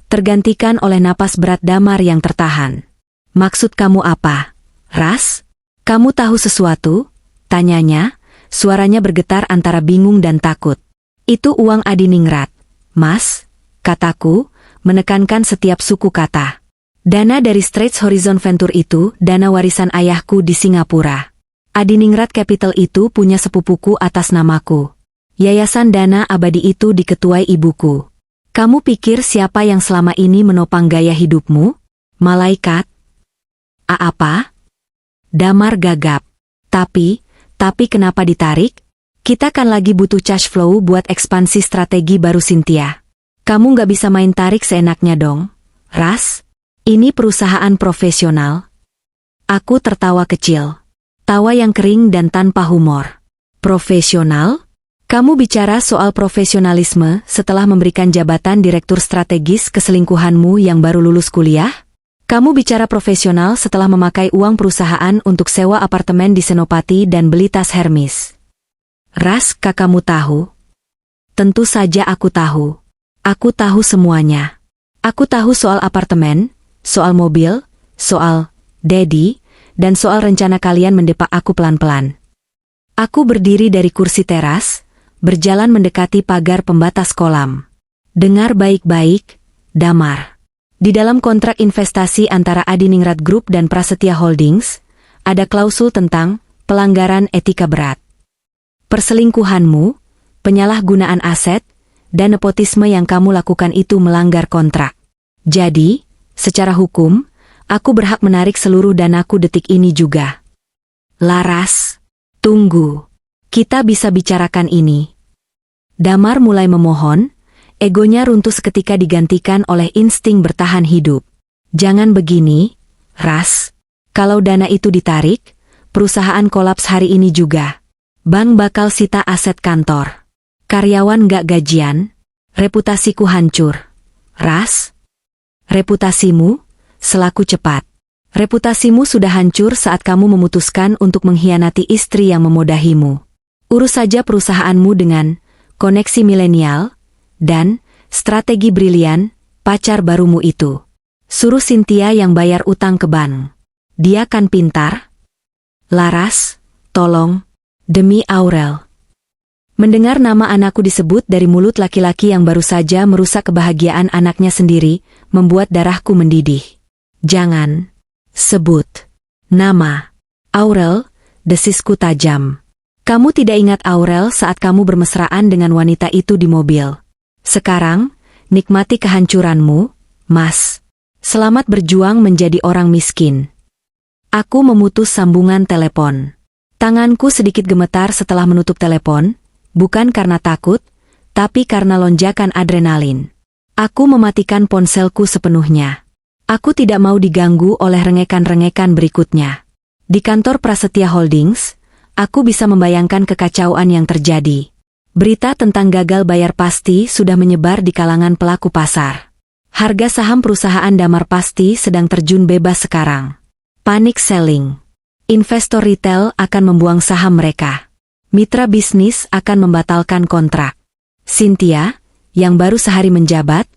tergantikan oleh napas berat Damar yang tertahan. Maksud kamu apa, Ras? Kamu tahu sesuatu? Tanyanya, suaranya bergetar antara bingung dan takut. Itu uang Adiningrat, Mas, kataku, menekankan setiap suku kata. Dana dari Straits Horizon Venture itu dana warisan ayahku di Singapura. Adiningrat Capital itu punya sepupuku atas namaku. Yayasan Dana Abadi itu diketuai ibuku. Kamu pikir siapa yang selama ini menopang gaya hidupmu? Malaikat? Apa? Damar gagap. Tapi kenapa ditarik? Kita kan lagi butuh cash flow buat ekspansi strategi baru Cynthia. Kamu nggak bisa main tarik seenaknya dong, Ras? Ini perusahaan profesional. Aku tertawa kecil. Tawa yang kering dan tanpa humor. Profesional? Kamu bicara soal profesionalisme setelah memberikan jabatan direktur strategis ke selingkuhanmu yang baru lulus kuliah? Kamu bicara profesional setelah memakai uang perusahaan untuk sewa apartemen di Senopati dan beli tas Hermes. Ras, kakakmu tahu? Tentu saja aku tahu. Aku tahu semuanya. Aku tahu soal apartemen, soal mobil, soal Daddy, dan soal rencana kalian mendepak aku pelan-pelan. Aku berdiri dari kursi teras, berjalan mendekati pagar pembatas kolam. Dengar baik-baik, Damar. Di dalam kontrak investasi antara Adiningrat Group dan Prasetya Holdings, ada klausul tentang pelanggaran etika berat. Perselingkuhanmu, penyalahgunaan aset, dan nepotisme yang kamu lakukan itu melanggar kontrak. Jadi, secara hukum, aku berhak menarik seluruh danaku detik ini juga. Laras, tunggu. Kita bisa bicarakan ini. Damar mulai memohon, egonya runtuh seketika digantikan oleh insting bertahan hidup. Jangan begini, Ras. Kalau dana itu ditarik, perusahaan kolaps hari ini juga. Bank bakal sita aset kantor. Karyawan gak gajian, reputasiku hancur. Ras? Reputasimu? Selaku cepat. Reputasimu sudah hancur saat kamu memutuskan untuk mengkhianati istri yang memodahimu. Urus saja perusahaanmu dengan koneksi milenial dan strategi brilian pacar barumu itu. Suruh Cynthia yang bayar utang ke bank. Dia kan pintar. Laras, tolong, demi Aurel. Mendengar nama anakku disebut dari mulut laki-laki yang baru saja merusak kebahagiaan anaknya sendiri, membuat darahku mendidih. Jangan sebut nama Aurel, desisku tajam. Kamu tidak ingat Aurel saat kamu bermesraan dengan wanita itu di mobil. Sekarang, nikmati kehancuranmu, Mas. Selamat berjuang menjadi orang miskin. Aku memutus sambungan telepon. Tanganku sedikit gemetar setelah menutup telepon, bukan karena takut, tapi karena lonjakan adrenalin. Aku mematikan ponselku sepenuhnya. Aku tidak mau diganggu oleh rengekan-rengekan berikutnya. Di kantor Prasetya Holdings, aku bisa membayangkan kekacauan yang terjadi. Berita tentang gagal bayar pasti sudah menyebar di kalangan pelaku pasar. Harga saham perusahaan Damar pasti sedang terjun bebas sekarang. Panic selling. Investor retail akan membuang saham mereka. Mitra bisnis akan membatalkan kontrak. Cynthia, yang baru sehari menjabat,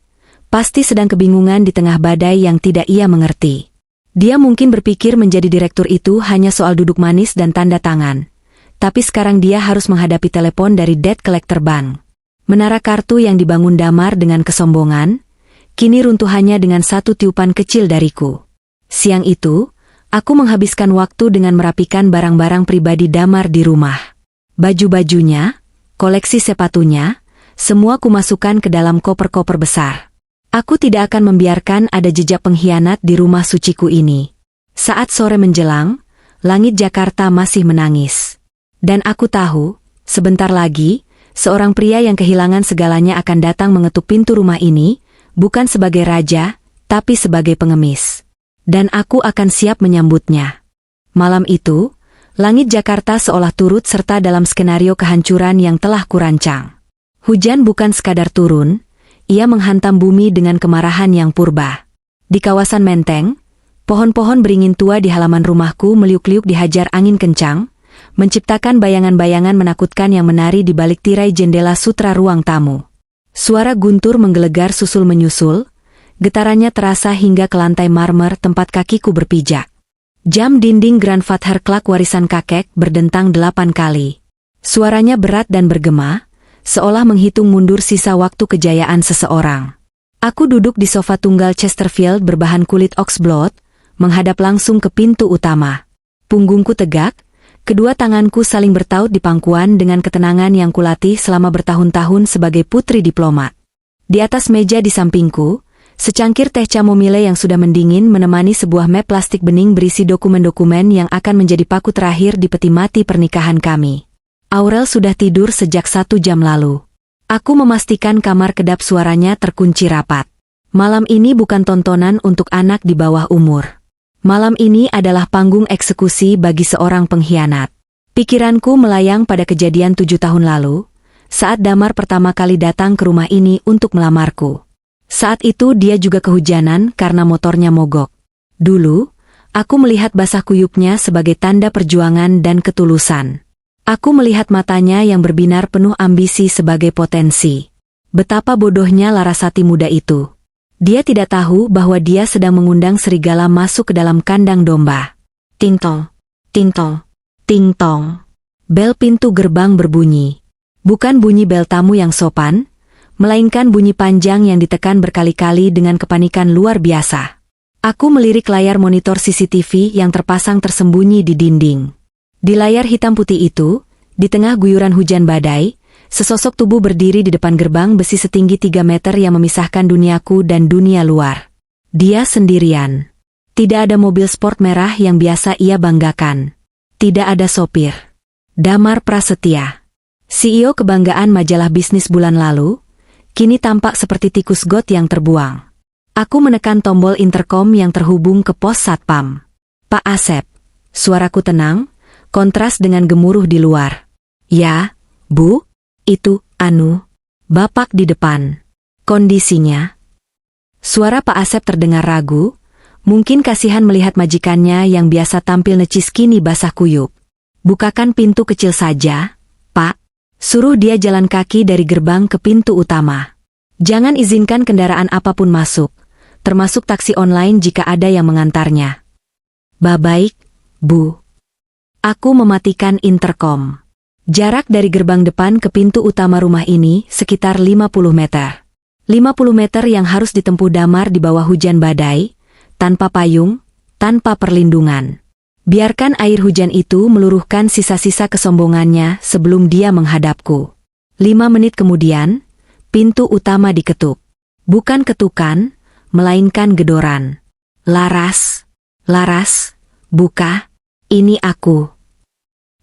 pasti sedang kebingungan di tengah badai yang tidak ia mengerti. Dia mungkin berpikir menjadi direktur itu hanya soal duduk manis dan tanda tangan. Tapi sekarang dia harus menghadapi telepon dari debt collector bank. Menara kartu yang dibangun Damar dengan kesombongan, kini runtuhannya dengan satu tiupan kecil dariku. Siang itu, aku menghabiskan waktu dengan merapikan barang-barang pribadi Damar di rumah. Baju-bajunya, koleksi sepatunya, semua kumasukkan ke dalam koper-koper besar. Aku tidak akan membiarkan ada jejak pengkhianat di rumah suciku ini. Saat sore menjelang, langit Jakarta masih menangis. Dan aku tahu, sebentar lagi, seorang pria yang kehilangan segalanya akan datang mengetuk pintu rumah ini, bukan sebagai raja, tapi sebagai pengemis. Dan aku akan siap menyambutnya. Malam itu, Langit Jakarta seolah turut serta dalam skenario kehancuran yang telah kurancang. Hujan bukan sekadar turun, ia menghantam bumi dengan kemarahan yang purba. Di kawasan Menteng, pohon-pohon beringin tua di halaman rumahku meliuk-liuk dihajar angin kencang, menciptakan bayangan-bayangan menakutkan yang menari di balik tirai jendela sutra ruang tamu. Suara guntur menggelegar susul menyusul, getarannya terasa hingga ke lantai marmer tempat kakiku berpijak. Jam dinding Grandfather Clock warisan kakek berdentang 8 kali. Suaranya berat dan bergema, seolah menghitung mundur sisa waktu kejayaan seseorang. Aku duduk di sofa tunggal Chesterfield berbahan kulit oxblood, menghadap langsung ke pintu utama. Punggungku tegak, kedua tanganku saling bertaut di pangkuan dengan ketenangan yang kulatih selama bertahun-tahun sebagai putri diplomat. Di atas meja di sampingku, secangkir teh chamomile yang sudah mendingin menemani sebuah map plastik bening berisi dokumen-dokumen yang akan menjadi paku terakhir di peti mati pernikahan kami. Aurel sudah tidur sejak 1 jam lalu. Aku memastikan kamar kedap suaranya terkunci rapat. Malam ini bukan tontonan untuk anak di bawah umur. Malam ini adalah panggung eksekusi bagi seorang pengkhianat. Pikiranku melayang pada kejadian 7 tahun lalu, saat Damar pertama kali datang ke rumah ini untuk melamarku. Saat itu dia juga kehujanan karena motornya mogok. Dulu, aku melihat basah kuyupnya sebagai tanda perjuangan dan ketulusan. Aku melihat matanya yang berbinar penuh ambisi sebagai potensi. Betapa bodohnya Larasati muda itu. Dia tidak tahu bahwa dia sedang mengundang serigala masuk ke dalam kandang domba. Ting-tong, ting-tong, ting-tong. Bel pintu gerbang berbunyi. Bukan bunyi bel tamu yang sopan, melainkan bunyi panjang yang ditekan berkali-kali dengan kepanikan luar biasa. Aku melirik layar monitor CCTV yang terpasang tersembunyi di dinding. Di layar hitam putih itu, di tengah guyuran hujan badai, sesosok tubuh berdiri di depan gerbang besi setinggi 3 meter yang memisahkan duniaku dan dunia luar. Dia sendirian. Tidak ada mobil sport merah yang biasa ia banggakan. Tidak ada sopir. Damar Prasetya, CEO kebanggaan majalah bisnis bulan lalu, kini tampak seperti tikus got yang terbuang. Aku menekan tombol interkom yang terhubung ke pos satpam. Pak Asep, suaraku tenang, kontras dengan gemuruh di luar. Ya, Bu, itu, Bapak di depan. Kondisinya? Suara Pak Asep terdengar ragu, mungkin kasihan melihat majikannya yang biasa tampil necis kini basah kuyup. Bukakan pintu kecil saja, Pak. Suruh dia jalan kaki dari gerbang ke pintu utama. Jangan izinkan kendaraan apapun masuk, termasuk taksi online jika ada yang mengantarnya. Baik, Bu. Aku mematikan interkom. Jarak dari gerbang depan ke pintu utama rumah ini sekitar 50 meter. 50 meter yang harus ditempuh Damar di bawah hujan badai, tanpa payung, tanpa perlindungan. Biarkan air hujan itu meluruhkan sisa-sisa kesombongannya sebelum dia menghadapku. 5 menit kemudian, pintu utama diketuk. Bukan ketukan, melainkan gedoran. Laras, buka, ini aku.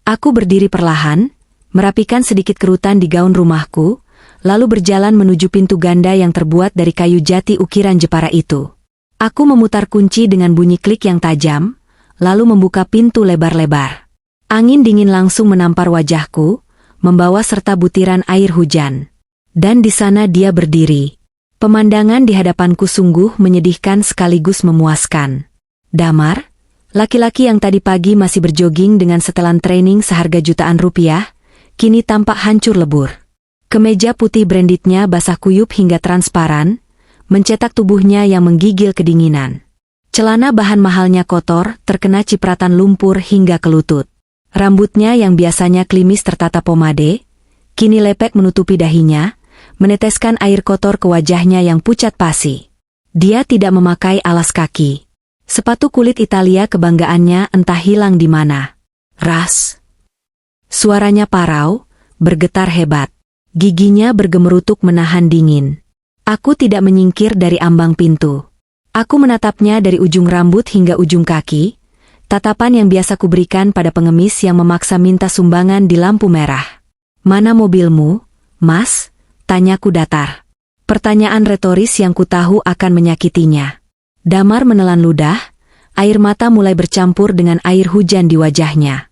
Aku berdiri perlahan, merapikan sedikit kerutan di gaun rumahku, lalu berjalan menuju pintu ganda yang terbuat dari kayu jati ukiran Jepara itu. Aku memutar kunci dengan bunyi klik yang tajam, lalu membuka pintu lebar-lebar. Angin dingin langsung menampar wajahku, membawa serta butiran air hujan. Dan di sana dia berdiri. Pemandangan di hadapanku sungguh menyedihkan sekaligus memuaskan. Damar, laki-laki yang tadi pagi masih berjoging dengan setelan training seharga jutaan rupiah, kini tampak hancur lebur. Kemeja putih brandednya basah kuyup hingga transparan, mencetak tubuhnya yang menggigil kedinginan. Celana bahan mahalnya kotor, terkena cipratan lumpur hingga ke lutut. Rambutnya yang biasanya klimis tertata pomade, kini lepek menutupi dahinya, meneteskan air kotor ke wajahnya yang pucat pasi. Dia tidak memakai alas kaki. Sepatu kulit Italia kebanggaannya entah hilang di mana. Ras. Suaranya parau, bergetar hebat. Giginya bergemerutuk menahan dingin. Aku tidak menyingkir dari ambang pintu. Aku menatapnya dari ujung rambut hingga ujung kaki, tatapan yang biasa kuberikan pada pengemis yang memaksa minta sumbangan di lampu merah. Mana mobilmu, Mas? Tanyaku datar. Pertanyaan retoris yang kutahu akan menyakitinya. Damar menelan ludah, air mata mulai bercampur dengan air hujan di wajahnya.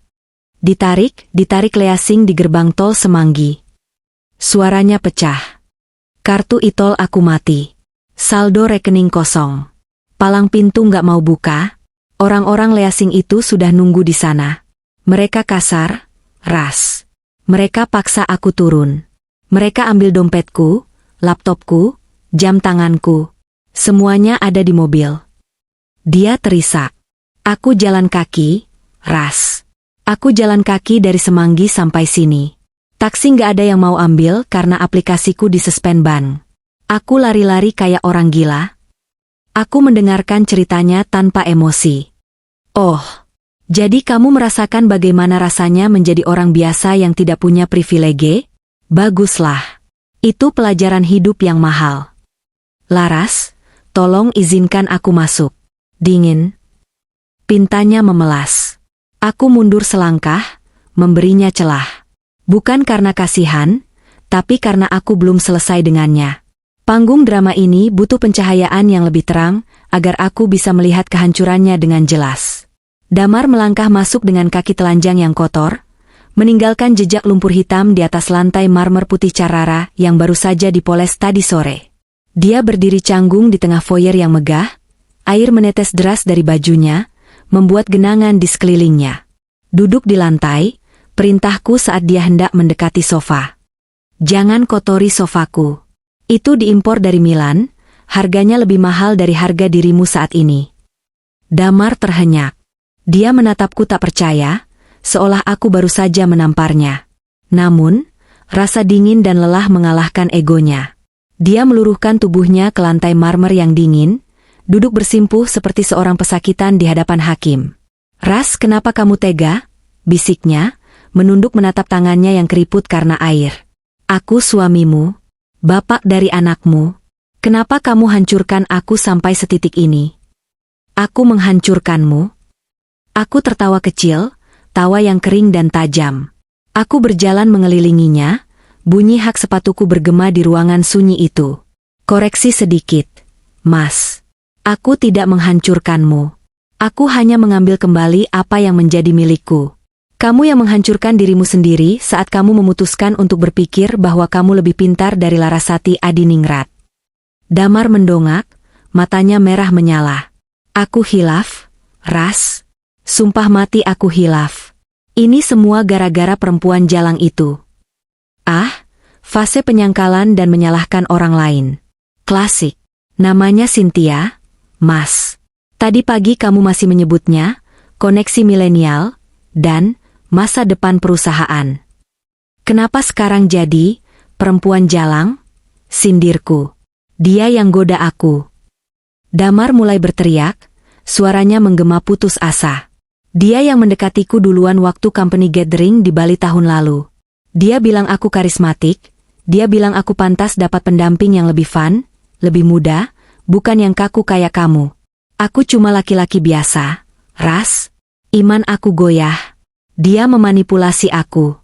Ditarik leasing di gerbang tol Semanggi. Suaranya pecah. Kartu e-tol aku mati. Saldo rekening kosong. Palang pintu nggak mau buka. Orang-orang leasing itu sudah nunggu di sana. Mereka kasar, ras. Mereka paksa aku turun. Mereka ambil dompetku, laptopku, jam tanganku. Semuanya ada di mobil. Dia terisak. Aku jalan kaki, ras. Aku jalan kaki dari Semanggi sampai sini. Taksi nggak ada yang mau ambil karena aplikasiku disuspend ban. Aku lari-lari kayak orang gila. Aku mendengarkan ceritanya tanpa emosi. Oh, jadi kamu merasakan bagaimana rasanya menjadi orang biasa yang tidak punya privilege? Baguslah. Itu pelajaran hidup yang mahal. Laras, tolong izinkan aku masuk. Dingin. Pintanya memelas. Aku mundur selangkah, memberinya celah. Bukan karena kasihan, tapi karena aku belum selesai dengannya. Panggung drama ini butuh pencahayaan yang lebih terang, agar aku bisa melihat kehancurannya dengan jelas. Damar melangkah masuk dengan kaki telanjang yang kotor, meninggalkan jejak lumpur hitam di atas lantai marmer putih carara yang baru saja dipoles tadi sore. Dia berdiri canggung di tengah foyer yang megah, air menetes deras dari bajunya, membuat genangan di sekelilingnya. Duduk di lantai, perintahku saat dia hendak mendekati sofa. Jangan kotori sofaku. Itu diimpor dari Milan, harganya lebih mahal dari harga dirimu saat ini. Damar terhenyak. Dia menatapku tak percaya, seolah aku baru saja menamparnya. Namun, rasa dingin dan lelah mengalahkan egonya. Dia meluruhkan tubuhnya ke lantai marmer yang dingin, duduk bersimpuh seperti seorang pesakitan di hadapan hakim. Ras, kenapa kamu tega? Bisiknya, menunduk menatap tangannya yang keriput karena air. Aku suamimu, bapak dari anakmu. Kenapa kamu hancurkan aku sampai setitik ini? Aku menghancurkanmu? Aku tertawa kecil, tawa yang kering dan tajam. Aku berjalan mengelilinginya, bunyi hak sepatuku bergema di ruangan sunyi itu. Koreksi sedikit, Mas. Aku tidak menghancurkanmu. Aku hanya mengambil kembali apa yang menjadi milikku. Kamu yang menghancurkan dirimu sendiri saat kamu memutuskan untuk berpikir bahwa kamu lebih pintar dari Larasati Adiningrat. Damar mendongak, matanya merah menyala. Aku hilaf, Ras. Sumpah mati aku hilaf. Ini semua gara-gara perempuan jalang itu. Ah, fase penyangkalan dan menyalahkan orang lain. Klasik. Namanya Cynthia, Mas. Tadi pagi kamu masih menyebutnya, koneksi milenial, dan masa depan perusahaan. Kenapa sekarang jadi perempuan jalang? Sindirku. Dia yang goda aku. Damar mulai berteriak, suaranya menggema putus asa. Dia yang mendekatiku duluan waktu company gathering di Bali tahun lalu. Dia bilang aku karismatik, dia bilang aku pantas dapat pendamping yang lebih fun, lebih muda, bukan yang kaku kayak kamu. Aku cuma laki-laki biasa, Ras. Iman aku goyah. Dia memanipulasi aku.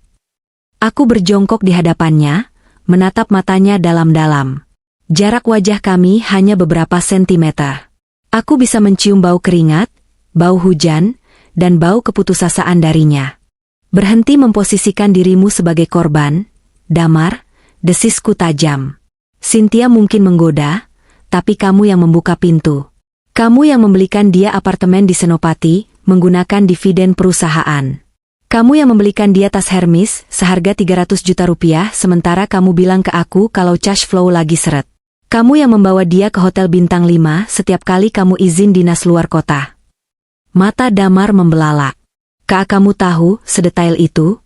Aku berjongkok di hadapannya, menatap matanya dalam-dalam. Jarak wajah kami hanya beberapa sentimeter. Aku bisa mencium bau keringat, bau hujan, dan bau keputusasaan darinya. Berhenti memposisikan dirimu sebagai korban, Damar, desisku tajam. Cynthia mungkin menggoda, tapi kamu yang membuka pintu. Kamu yang membelikan dia apartemen di Senopati, menggunakan dividen perusahaan. Kamu yang membelikan dia tas Hermes, seharga 300 juta rupiah, sementara kamu bilang ke aku kalau cash flow lagi seret. Kamu yang membawa dia ke hotel bintang 5 setiap kali kamu izin dinas luar kota. Mata Damar membelalak. Kak, kamu tahu sedetail itu?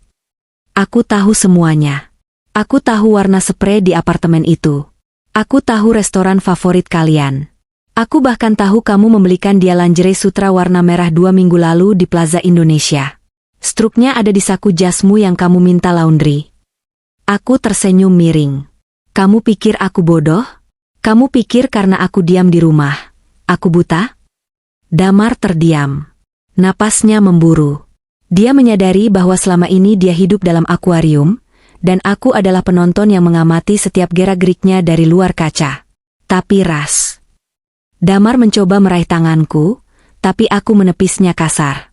Aku tahu semuanya. Aku tahu warna spray di apartemen itu. Aku tahu restoran favorit kalian. Aku bahkan tahu kamu membelikan dia lingerie sutra warna merah 2 minggu lalu di Plaza Indonesia. Struknya ada di saku jasmu yang kamu minta laundry. Aku tersenyum miring. Kamu pikir aku bodoh? Kamu pikir karena aku diam di rumah, aku buta? Damar terdiam. Napasnya memburu. Dia menyadari bahwa selama ini dia hidup dalam akuarium, dan aku adalah penonton yang mengamati setiap gerak-geriknya dari luar kaca. Tapi Ras. Damar mencoba meraih tanganku, tapi aku menepisnya kasar.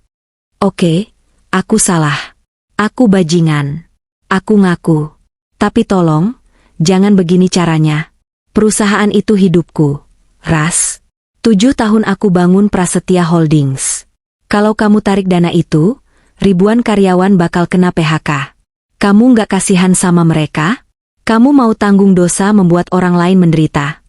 Oke, aku salah. Aku bajingan. Aku ngaku. Tapi tolong, jangan begini caranya. Perusahaan itu hidupku, Ras. 7 tahun aku bangun Prasetya Holdings. Kalau kamu tarik dana itu, ribuan karyawan bakal kena PHK. Kamu nggak kasihan sama mereka? Kamu mau tanggung dosa membuat orang lain menderita?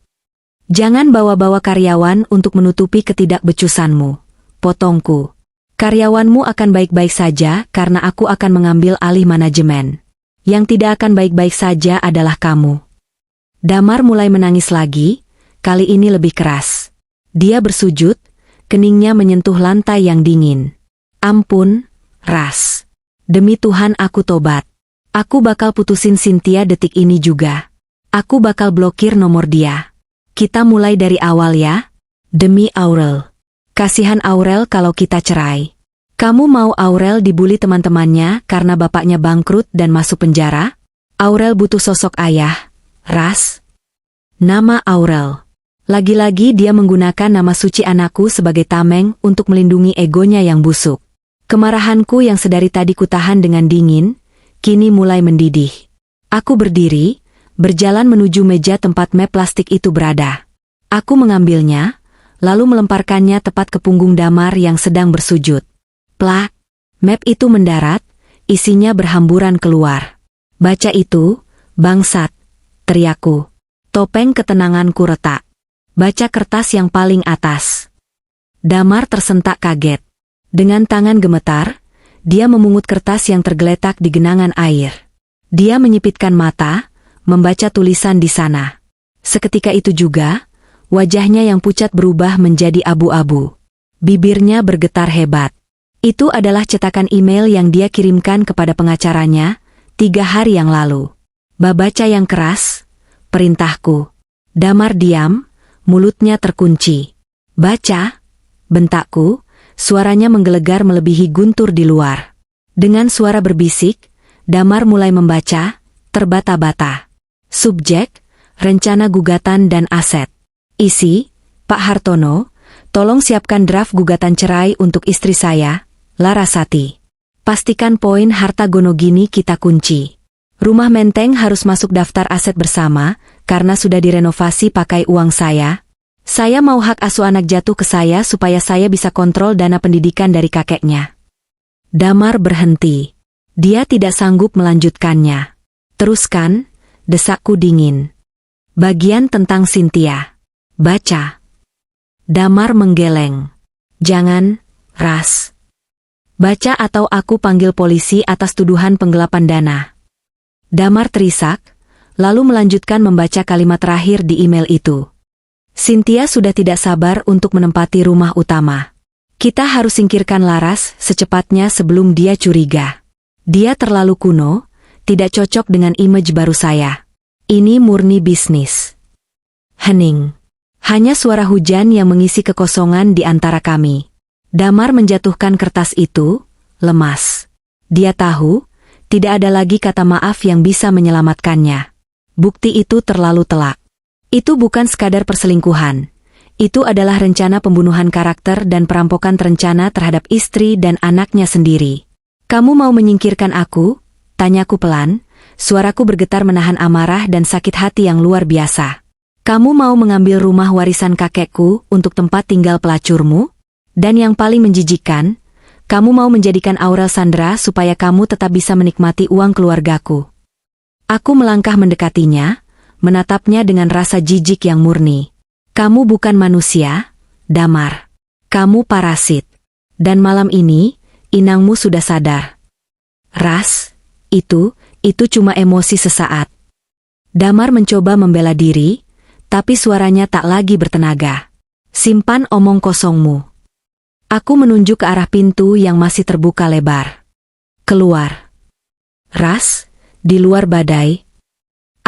Jangan bawa-bawa karyawan untuk menutupi ketidakbecusanmu, potongku. Karyawanmu akan baik-baik saja karena aku akan mengambil alih manajemen. Yang tidak akan baik-baik saja adalah kamu. Damar mulai menangis lagi, kali ini lebih keras. Dia bersujud, keningnya menyentuh lantai yang dingin. Ampun, Ras. Demi Tuhan aku tobat. Aku bakal putusin Cynthia detik ini juga. Aku bakal blokir nomor dia. Kita mulai dari awal ya. Demi Aurel. Kasihan Aurel kalau kita cerai. Kamu mau Aurel dibully teman-temannya karena bapaknya bangkrut dan masuk penjara? Aurel butuh sosok ayah. Ras. Nama Aurel. Lagi-lagi dia menggunakan nama suci anakku sebagai tameng untuk melindungi egonya yang busuk. Kemarahanku yang sedari tadi kutahan dengan dingin, kini mulai mendidih. Aku berdiri, berjalan menuju meja tempat map plastik itu berada. Aku mengambilnya, lalu melemparkannya tepat ke punggung Damar yang sedang bersujud. Plak! Map itu mendarat, isinya berhamburan keluar. Baca itu, bangsat! Teriakku. Topeng ketenanganku retak. Baca kertas yang paling atas. Damar tersentak kaget. Dengan tangan gemetar, dia memungut kertas yang tergeletak di genangan air. Dia menyipitkan mata, membaca tulisan di sana. Seketika itu juga, wajahnya yang pucat berubah menjadi abu-abu. Bibirnya bergetar hebat. Itu adalah cetakan email yang dia kirimkan kepada pengacaranya 3 hari yang lalu. Babaca yang keras, perintahku. Damar diam, mulutnya terkunci. Baca, bentakku, suaranya menggelegar melebihi guntur di luar. Dengan suara berbisik, Damar mulai membaca, terbata-bata. Subjek, rencana gugatan dan aset. Isi, Pak Hartono, tolong siapkan draft gugatan cerai untuk istri saya, Larasati. Pastikan poin harta Gonogini kita kunci. Rumah Menteng harus masuk daftar aset bersama, karena sudah direnovasi pakai uang saya. Saya mau hak asuh anak jatuh ke saya supaya saya bisa kontrol dana pendidikan dari kakeknya. Damar berhenti. Dia tidak sanggup melanjutkannya. Teruskan, desakku dingin. Bagian tentang Cynthia. Baca. Damar menggeleng. Jangan, Ras. Baca atau aku panggil polisi atas tuduhan penggelapan dana. Damar terisak, lalu melanjutkan membaca kalimat terakhir di email itu. Cynthia sudah tidak sabar untuk menempati rumah utama. Kita harus singkirkan Laras secepatnya sebelum dia curiga. Dia terlalu kuno, tidak cocok dengan image baru saya. Ini murni bisnis. Hening. Hanya suara hujan yang mengisi kekosongan di antara kami. Damar menjatuhkan kertas itu, lemas. Dia tahu, tidak ada lagi kata maaf yang bisa menyelamatkannya. Bukti itu terlalu telak. Itu bukan sekadar perselingkuhan. Itu adalah rencana pembunuhan karakter dan perampokan terencana terhadap istri dan anaknya sendiri. Kamu mau menyingkirkan aku? Tanyaku pelan, suaraku bergetar menahan amarah dan sakit hati yang luar biasa. Kamu mau mengambil rumah warisan kakekku untuk tempat tinggal pelacurmu? Dan yang paling menjijikkan, kamu mau menjadikan Aurel sandera supaya kamu tetap bisa menikmati uang keluargaku. Aku melangkah mendekatinya, menatapnya dengan rasa jijik yang murni. Kamu bukan manusia, Damar. Kamu parasit. Dan malam ini, inangmu sudah sadar. Ras, itu cuma emosi sesaat. Damar mencoba membela diri, tapi suaranya tak lagi bertenaga. Simpan omong kosongmu. Aku menunjuk ke arah pintu yang masih terbuka lebar. Keluar. Ras, di luar badai.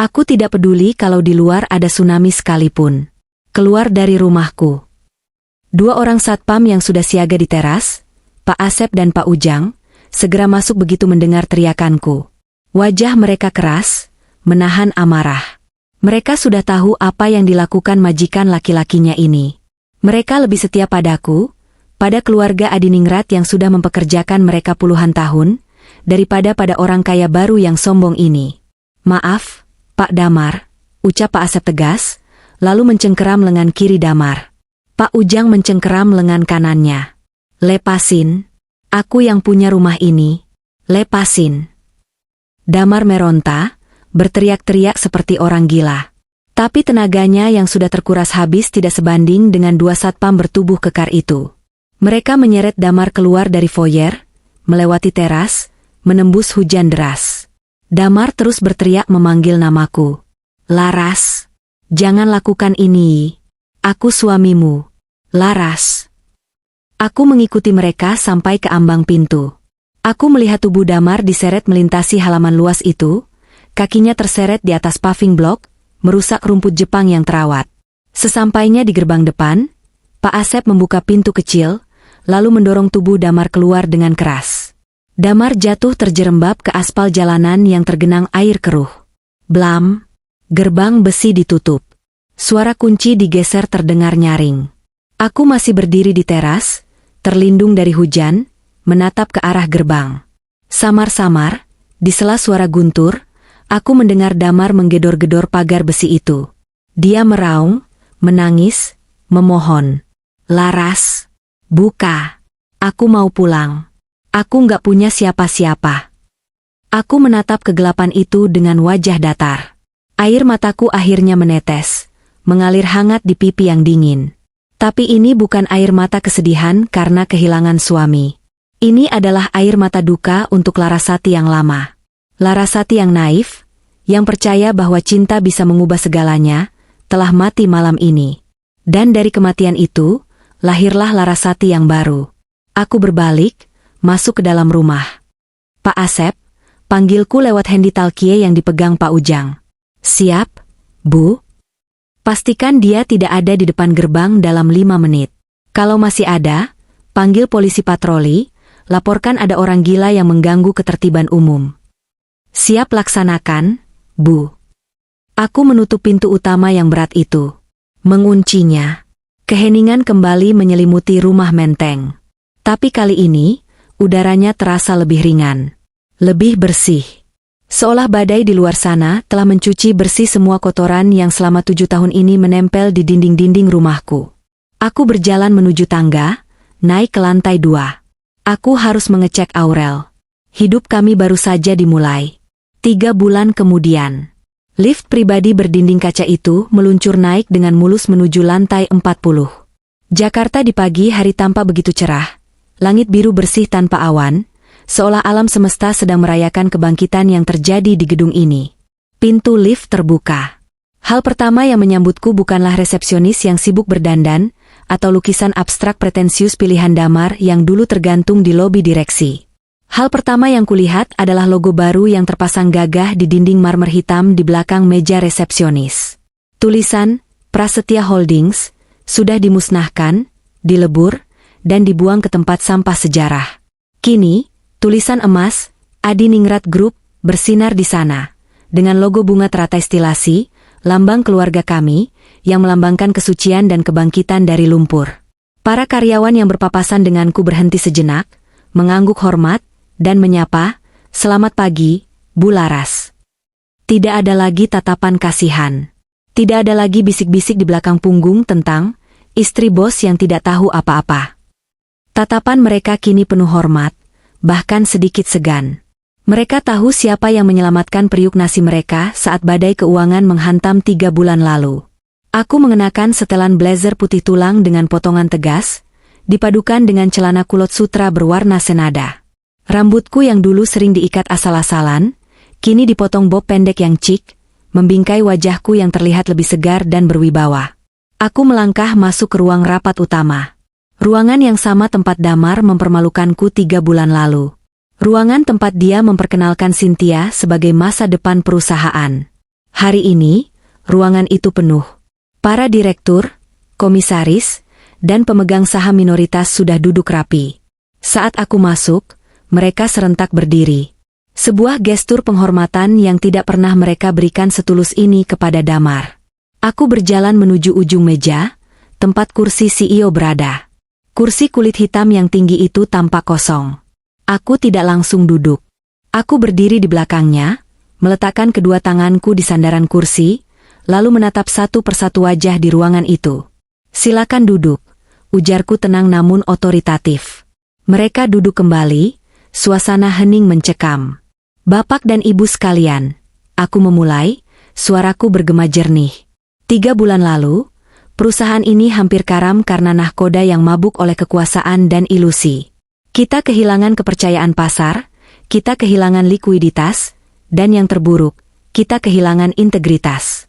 Aku tidak peduli kalau di luar ada tsunami sekalipun. Keluar dari rumahku. 2 orang satpam yang sudah siaga di teras, Pak Asep dan Pak Ujang, segera masuk begitu mendengar teriakanku. Wajah mereka keras, menahan amarah. Mereka sudah tahu apa yang dilakukan majikan laki-lakinya ini. Mereka lebih setia padaku, pada keluarga Adiningrat yang sudah mempekerjakan mereka puluhan tahun, daripada pada orang kaya baru yang sombong ini. Maaf, Pak Damar, ucap Pak Asep tegas, lalu mencengkeram lengan kiri Damar. Pak Ujang mencengkeram lengan kanannya. Lepasin. Aku yang punya rumah ini. Lepasin. Damar meronta, berteriak-teriak seperti orang gila. Tapi tenaganya yang sudah terkuras habis tidak sebanding dengan dua satpam bertubuh kekar itu. Mereka menyeret Damar keluar dari foyer, melewati teras, menembus hujan deras. Damar terus berteriak memanggil namaku. Laras, jangan lakukan ini. Aku suamimu. Laras. Aku mengikuti mereka sampai ke ambang pintu. Aku melihat tubuh Damar diseret melintasi halaman luas itu, kakinya terseret di atas paving block, merusak rumput Jepang yang terawat. Sesampainya di gerbang depan, Pak Asep membuka pintu kecil, lalu mendorong tubuh Damar keluar dengan keras. Damar jatuh terjerembab ke aspal jalanan yang tergenang air keruh. Blam! Gerbang besi ditutup. Suara kunci digeser terdengar nyaring. Aku masih berdiri di teras, terlindung dari hujan, menatap ke arah gerbang. Samar-samar, di sela suara guntur, aku mendengar Damar menggedor-gedor pagar besi itu. Dia meraung, menangis, memohon. Laras, buka. Aku mau pulang. Aku nggak punya siapa-siapa. Aku menatap kegelapan itu dengan wajah datar. Air mataku akhirnya menetes, mengalir hangat di pipi yang dingin. Tapi ini bukan air mata kesedihan karena kehilangan suami. Ini adalah air mata duka untuk Larasati yang lama. Larasati yang naif, yang percaya bahwa cinta bisa mengubah segalanya, telah mati malam ini. Dan dari kematian itu, lahirlah Larasati yang baru. Aku berbalik, masuk ke dalam rumah. Pak Asep, panggilku lewat handi talkie yang dipegang Pak Ujang. Siap, Bu. Pastikan dia tidak ada di depan gerbang dalam 5 menit. Kalau masih ada, panggil polisi patroli, laporkan ada orang gila yang mengganggu ketertiban umum. Siap laksanakan, Bu. Aku menutup pintu utama yang berat itu. Menguncinya. Keheningan kembali menyelimuti rumah menteng. Tapi kali ini, udaranya terasa lebih ringan. Lebih bersih. Seolah badai di luar sana telah mencuci bersih semua kotoran yang selama 7 tahun ini menempel di dinding-dinding rumahku. Aku berjalan menuju tangga, naik ke lantai 2. Aku harus mengecek Aurel. Hidup kami baru saja dimulai. 3 bulan kemudian. Lift pribadi berdinding kaca itu meluncur naik dengan mulus menuju lantai 40. Jakarta di pagi hari tampak begitu cerah. Langit biru bersih tanpa awan, seolah alam semesta sedang merayakan kebangkitan yang terjadi di gedung ini. Pintu lift terbuka. Hal pertama yang menyambutku bukanlah resepsionis yang sibuk berdandan, atau lukisan abstrak pretensius pilihan Damar yang dulu tergantung di lobi direksi. Hal pertama yang kulihat adalah logo baru yang terpasang gagah di dinding marmer hitam di belakang meja resepsionis. Tulisan, Prasetya Holdings, sudah dimusnahkan, dilebur, dan dibuang ke tempat sampah sejarah. Kini, tulisan emas, Adiningrat Group, bersinar di sana, dengan logo bunga teratai stilasi, lambang keluarga kami, yang melambangkan kesucian dan kebangkitan dari lumpur. Para karyawan yang berpapasan denganku berhenti sejenak, mengangguk hormat, dan menyapa, "Selamat pagi, Bu Laras." Tidak ada lagi tatapan kasihan. Tidak ada lagi bisik-bisik di belakang punggung tentang istri bos yang tidak tahu apa-apa. Tatapan mereka kini penuh hormat, bahkan sedikit segan. Mereka tahu siapa yang menyelamatkan periuk nasi mereka saat badai keuangan menghantam 3 bulan lalu. Aku mengenakan setelan blazer putih tulang dengan potongan tegas, dipadukan dengan celana kulot sutra berwarna senada. Rambutku yang dulu sering diikat asal-asalan, kini dipotong bob pendek yang chic, membingkai wajahku yang terlihat lebih segar dan berwibawa. Aku melangkah masuk ke ruang rapat utama. Ruangan yang sama tempat Damar mempermalukanku 3 bulan lalu. Ruangan tempat dia memperkenalkan Cynthia sebagai masa depan perusahaan. Hari ini, ruangan itu penuh. Para direktur, komisaris, dan pemegang saham minoritas sudah duduk rapi. Saat aku masuk, mereka serentak berdiri. Sebuah gestur penghormatan yang tidak pernah mereka berikan setulus ini kepada Damar. Aku berjalan menuju ujung meja, tempat kursi CEO berada. Kursi kulit hitam yang tinggi itu tampak kosong. Aku tidak langsung duduk. Aku berdiri di belakangnya, meletakkan kedua tanganku di sandaran kursi, lalu menatap satu persatu wajah di ruangan itu. "Silakan duduk," ujarku tenang namun otoritatif. Mereka duduk kembali, suasana hening mencekam. "Bapak dan Ibu sekalian," aku memulai, suaraku bergema jernih. 3 bulan lalu, perusahaan ini hampir karam karena nahkoda yang mabuk oleh kekuasaan dan ilusi. Kita kehilangan kepercayaan pasar, kita kehilangan likuiditas, dan yang terburuk, kita kehilangan integritas.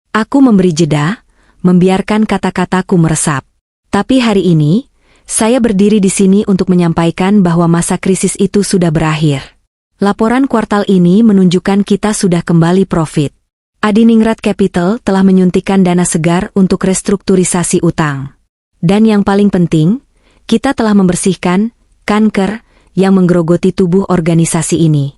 Aku memberi jeda, membiarkan kata-kataku meresap. Tapi hari ini, saya berdiri di sini untuk menyampaikan bahwa masa krisis itu sudah berakhir. Laporan kuartal ini menunjukkan kita sudah kembali profit. Adiningrat Capital telah menyuntikkan dana segar untuk restrukturisasi utang. Dan yang paling penting, kita telah membersihkan kanker yang menggerogoti tubuh organisasi ini.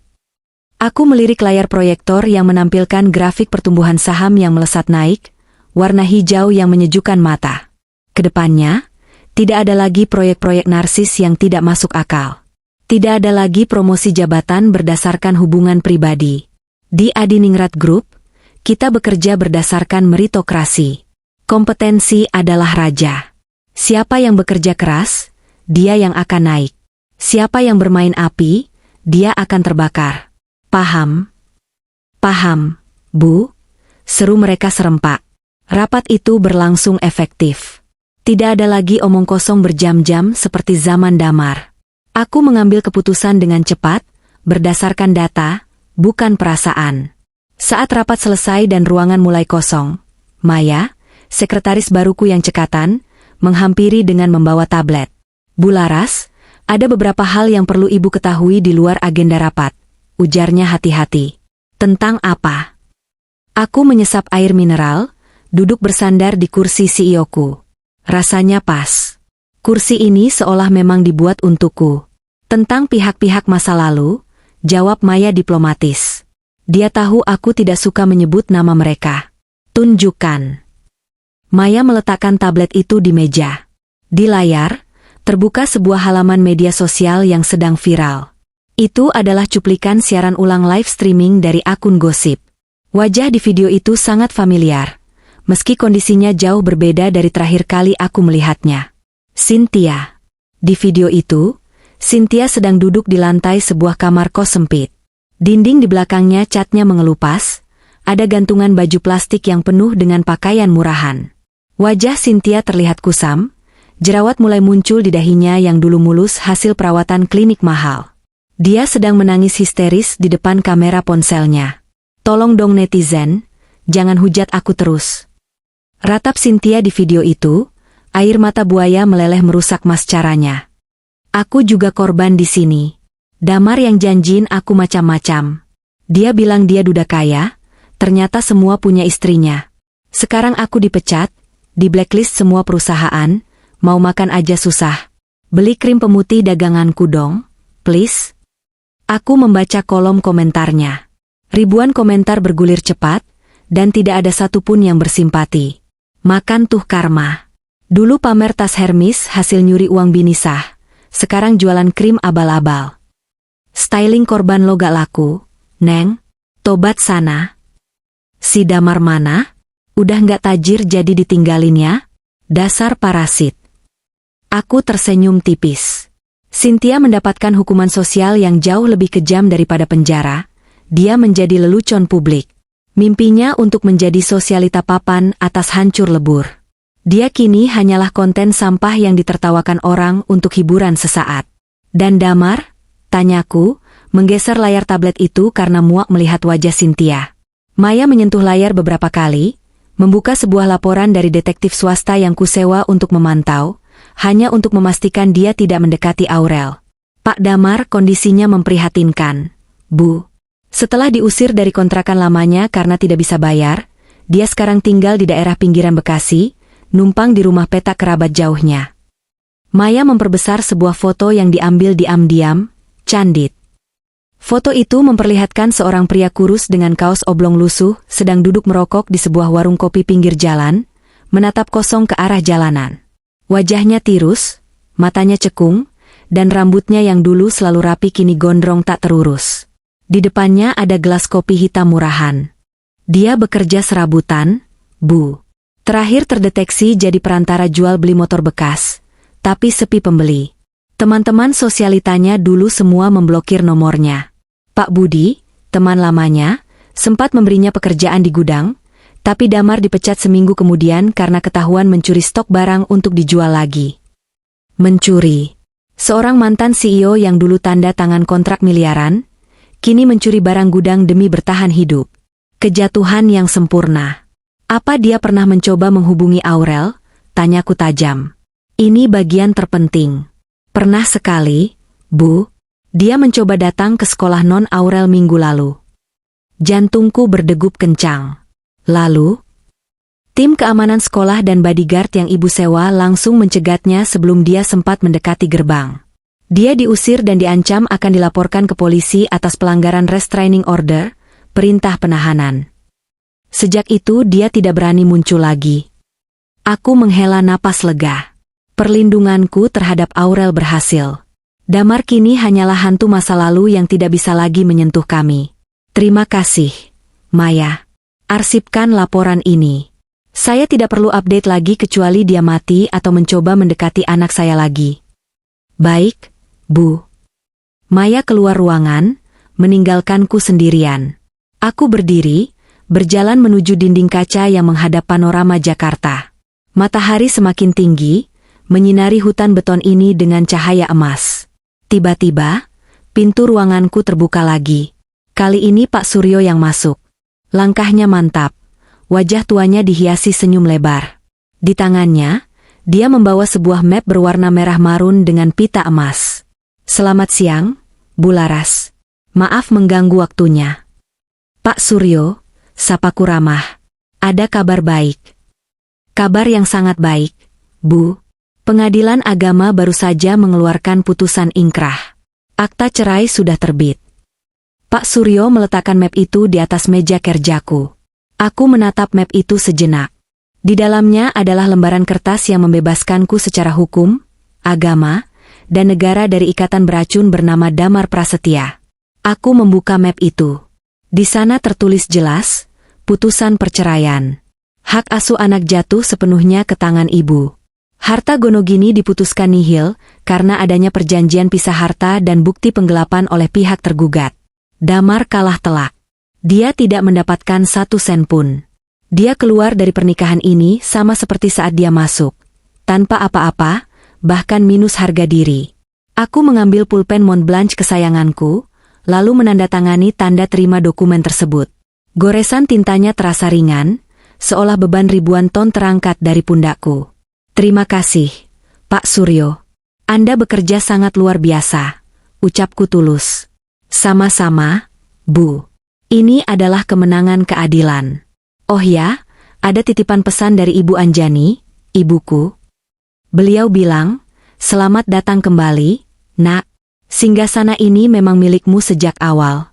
Aku melirik layar proyektor yang menampilkan grafik pertumbuhan saham yang melesat naik, warna hijau yang menyejukkan mata. Kedepannya, tidak ada lagi proyek-proyek narsis yang tidak masuk akal. Tidak ada lagi promosi jabatan berdasarkan hubungan pribadi. Di Adiningrat Group, kita bekerja berdasarkan meritokrasi. Kompetensi adalah raja. Siapa yang bekerja keras, dia yang akan naik. Siapa yang bermain api, dia akan terbakar. Paham? Paham, Bu, seru mereka serempak. Rapat itu berlangsung efektif. Tidak ada lagi omong kosong berjam-jam seperti zaman damar. Aku mengambil keputusan dengan cepat, berdasarkan data, bukan perasaan. Saat rapat selesai dan ruangan mulai kosong, Maya, sekretaris baruku yang cekatan, menghampiri dengan membawa tablet. "Bu Laras, ada beberapa hal yang perlu Ibu ketahui di luar agenda rapat," ujarnya hati-hati. "Tentang apa?" Aku menyesap air mineral, duduk bersandar di kursi CEO-ku. Rasanya pas. Kursi ini seolah memang dibuat untukku. "Tentang pihak-pihak masa lalu," jawab Maya diplomatis. Dia tahu aku tidak suka menyebut nama mereka. "Tunjukkan." Maya meletakkan tablet itu di meja. Di layar, terbuka sebuah halaman media sosial yang sedang viral. Itu adalah cuplikan siaran ulang live streaming dari akun gosip. Wajah di video itu sangat familiar, meski kondisinya jauh berbeda dari terakhir kali aku melihatnya. Cynthia. Di video itu, Cynthia sedang duduk di lantai sebuah kamar kos sempit. Dinding di belakangnya catnya mengelupas, ada gantungan baju plastik yang penuh dengan pakaian murahan. Wajah Cynthia terlihat kusam, jerawat mulai muncul di dahinya yang dulu mulus hasil perawatan klinik mahal. Dia sedang menangis histeris di depan kamera ponselnya. "Tolong dong netizen, jangan hujat aku terus," ratap Cynthia di video itu, air mata buaya meleleh merusak mascaranya. "Aku juga korban di sini. Damar yang janjiin aku macam-macam. Dia bilang dia duda kaya, ternyata semua punya istrinya. Sekarang aku dipecat, di blacklist semua perusahaan, mau makan aja susah. Beli krim pemutih daganganku dong, please." Aku membaca kolom komentarnya. Ribuan komentar bergulir cepat, dan tidak ada satupun yang bersimpati. "Makan tuh karma. Dulu pamer tas Hermes hasil nyuri uang binisah, sekarang jualan krim abal-abal. Styling korban lo gak laku, Neng, tobat sana. Si Damar mana? Udah gak tajir jadi ditinggalin ya? Dasar parasit." Aku tersenyum tipis. Cynthia mendapatkan hukuman sosial yang jauh lebih kejam daripada penjara. Dia menjadi lelucon publik. Mimpinya untuk menjadi sosialita papan atas hancur lebur. Dia kini hanyalah konten sampah yang ditertawakan orang untuk hiburan sesaat. "Dan Damar?" tanyaku, menggeser layar tablet itu karena muak melihat wajah Cynthia. Maya menyentuh layar beberapa kali, membuka sebuah laporan dari detektif swasta yang kusewa untuk memantau, hanya untuk memastikan dia tidak mendekati Aurel. "Pak Damar, kondisinya memprihatinkan, Bu. Setelah diusir dari kontrakan lamanya karena tidak bisa bayar, dia sekarang tinggal di daerah pinggiran Bekasi, numpang di rumah petak kerabat jauhnya." Maya memperbesar sebuah foto yang diambil diam-diam, candid. Foto itu memperlihatkan seorang pria kurus dengan kaos oblong lusuh sedang duduk merokok di sebuah warung kopi pinggir jalan, menatap kosong ke arah jalanan. Wajahnya tirus, matanya cekung, dan rambutnya yang dulu selalu rapi kini gondrong tak terurus. Di depannya ada gelas kopi hitam murahan. Dia bekerja serabutan, Bu. Terakhir terdeteksi jadi perantara jual beli motor bekas, tapi sepi pembeli. Teman-teman sosialitanya dulu semua memblokir nomornya. Pak Budi, teman lamanya, sempat memberinya pekerjaan di gudang, tapi Damar dipecat seminggu kemudian karena ketahuan mencuri stok barang untuk dijual lagi. Mencuri. Seorang mantan CEO yang dulu tanda tangan kontrak miliaran, kini mencuri barang gudang demi bertahan hidup. Kejatuhan yang sempurna. Apa dia pernah mencoba menghubungi Aurel? Tanyaku tajam. Ini bagian terpenting. Pernah sekali, Bu. Dia mencoba datang ke sekolah non Aurel minggu lalu. Jantungku berdegup kencang. Lalu, tim keamanan sekolah dan bodyguard yang ibu sewa langsung mencegatnya sebelum dia sempat mendekati gerbang. Dia diusir dan diancam akan dilaporkan ke polisi atas pelanggaran restraining order, perintah penahanan. Sejak itu dia tidak berani muncul lagi. Aku menghela napas lega. Perlindunganku terhadap Aurel berhasil. Damar kini hanyalah hantu masa lalu yang tidak bisa lagi menyentuh kami. Terima kasih, Maya. Arsipkan laporan ini. Saya tidak perlu update lagi kecuali dia mati atau mencoba mendekati anak saya lagi. Baik, Bu. Maya keluar ruangan, meninggalkanku sendirian. Aku berdiri, berjalan menuju dinding kaca yang menghadap panorama Jakarta. Matahari semakin tinggi, menyinari hutan beton ini dengan cahaya emas. Tiba-tiba, pintu ruanganku terbuka lagi. Kali ini Pak Suryo yang masuk. Langkahnya mantap. Wajah tuanya dihiasi senyum lebar. Di tangannya, dia membawa sebuah map berwarna merah marun dengan pita emas. Selamat siang, Bu Laras. Maaf mengganggu waktunya. Pak Suryo, sapaku ramah. Ada kabar baik. Kabar yang sangat baik, Bu. Pengadilan Agama baru saja mengeluarkan putusan ingkrah. Akta cerai sudah terbit. Pak Suryo meletakkan map itu di atas meja kerjaku. Aku menatap map itu sejenak. Di dalamnya adalah lembaran kertas yang membebaskanku secara hukum, agama, dan negara dari ikatan beracun bernama Damar Prasetya. Aku membuka map itu. Di sana tertulis jelas, putusan perceraian. Hak asuh anak jatuh sepenuhnya ke tangan ibu. Harta Gonogini diputuskan nihil karena adanya perjanjian pisah harta dan bukti penggelapan oleh pihak tergugat. Damar kalah telak. Dia tidak mendapatkan 1 sen pun. Dia keluar dari pernikahan ini sama seperti saat dia masuk. Tanpa apa-apa, bahkan minus harga diri. Aku mengambil pulpen Montblanc kesayanganku, lalu menandatangani tanda terima dokumen tersebut. Goresan tintanya terasa ringan, seolah beban ribuan ton terangkat dari pundakku. Terima kasih, Pak Suryo. Anda bekerja sangat luar biasa, ucapku tulus. Sama-sama, Bu. Ini adalah kemenangan keadilan. Oh ya, ada titipan pesan dari Ibu Anjani, ibuku. Beliau bilang, selamat datang kembali, Nak. Singgasana ini memang milikmu sejak awal.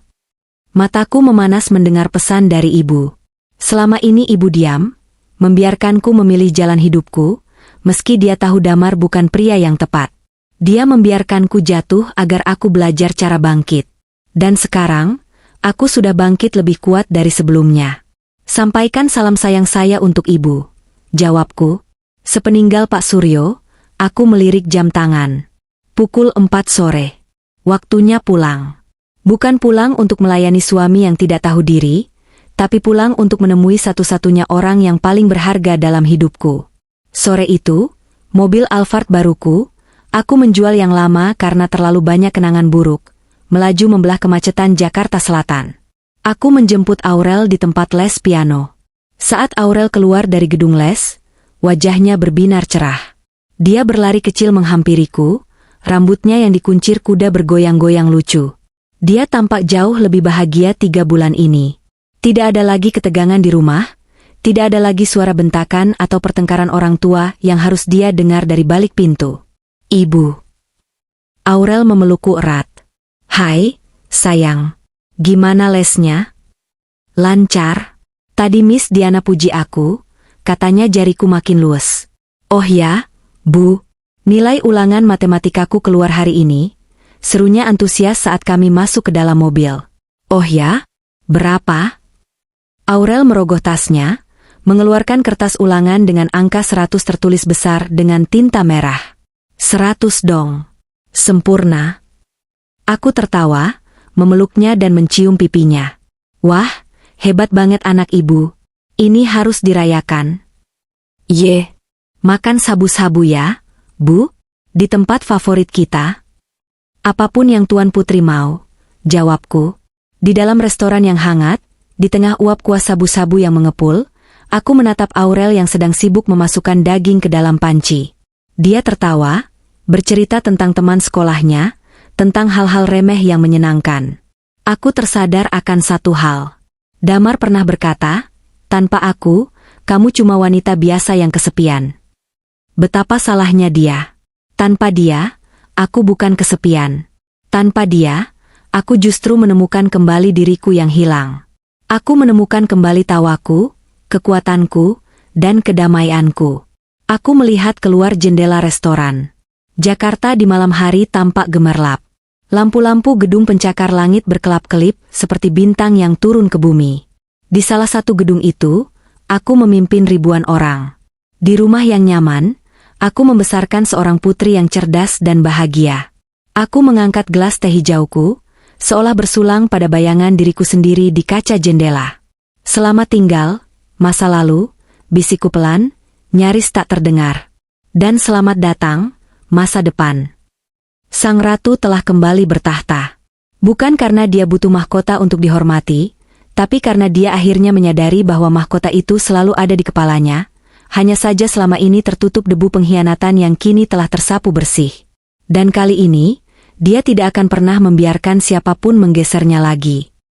Mataku memanas mendengar pesan dari ibu. Selama ini ibu diam, membiarkanku memilih jalan hidupku, meski dia tahu Damar bukan pria yang tepat. Dia membiarkanku jatuh agar aku belajar cara bangkit. Dan sekarang, aku sudah bangkit lebih kuat dari sebelumnya. Sampaikan salam sayang saya untuk ibu, jawabku. Sepeninggal Pak Suryo, aku melirik jam tangan. Pukul 4 sore. Waktunya pulang. Bukan pulang untuk melayani suami yang tidak tahu diri, tapi pulang untuk menemui satu-satunya orang yang paling berharga dalam hidupku. Sore itu, mobil Alphard baruku, aku menjual yang lama karena terlalu banyak kenangan buruk, melaju membelah kemacetan Jakarta Selatan. Aku menjemput Aurel di tempat les piano. Saat Aurel keluar dari gedung les, wajahnya berbinar cerah. Dia berlari kecil menghampiriku, rambutnya yang dikuncir kuda bergoyang-goyang lucu. Dia tampak jauh lebih bahagia 3 bulan ini. Tidak ada lagi ketegangan di rumah, tidak ada lagi suara bentakan atau pertengkaran orang tua yang harus dia dengar dari balik pintu. Ibu. Aurel memelukku erat. Hai, sayang. Gimana lesnya? Lancar. Tadi Miss Diana puji aku, katanya jariku makin luas. Oh ya, Bu. Nilai ulangan matematikaku keluar hari ini, serunya antusias saat kami masuk ke dalam mobil. Oh ya? Berapa? Aurel merogoh tasnya, mengeluarkan kertas ulangan dengan angka 100 tertulis besar dengan tinta merah. 100 dong. Sempurna. Aku tertawa, memeluknya dan mencium pipinya. Wah, hebat banget anak ibu. Ini harus dirayakan. Ye, makan sabu-sabu ya, Bu? Di tempat favorit kita? Apapun yang Tuan Putri mau, jawabku. Di dalam restoran yang hangat, di tengah uap kuah sabu-sabu yang mengepul, aku menatap Aurel yang sedang sibuk memasukkan daging ke dalam panci. Dia tertawa, bercerita tentang teman sekolahnya, tentang hal-hal remeh yang menyenangkan. Aku tersadar akan satu hal. Damar pernah berkata, tanpa aku, kamu cuma wanita biasa yang kesepian. Betapa salahnya dia. Tanpa dia, aku bukan kesepian. Tanpa dia, aku justru menemukan kembali diriku yang hilang. Aku menemukan kembali tawaku, kekuatanku, dan kedamaianku. Aku melihat keluar jendela restoran. Jakarta di malam hari tampak gemerlap. Lampu-lampu gedung pencakar langit berkelap-kelip seperti bintang yang turun ke bumi. Di salah satu gedung itu, aku memimpin ribuan orang. Di rumah yang nyaman, aku membesarkan seorang putri yang cerdas dan bahagia. Aku mengangkat gelas teh hijauku, seolah bersulang pada bayangan diriku sendiri di kaca jendela. Selamat tinggal, masa lalu, bisikku pelan, nyaris tak terdengar. Dan selamat datang, masa depan. Sang ratu telah kembali bertahta. Bukan karena dia butuh mahkota untuk dihormati, tapi karena dia akhirnya menyadari bahwa mahkota itu selalu ada di kepalanya, hanya saja selama ini tertutup debu pengkhianatan yang kini telah tersapu bersih. Dan kali ini, dia tidak akan pernah membiarkan siapapun menggesernya lagi.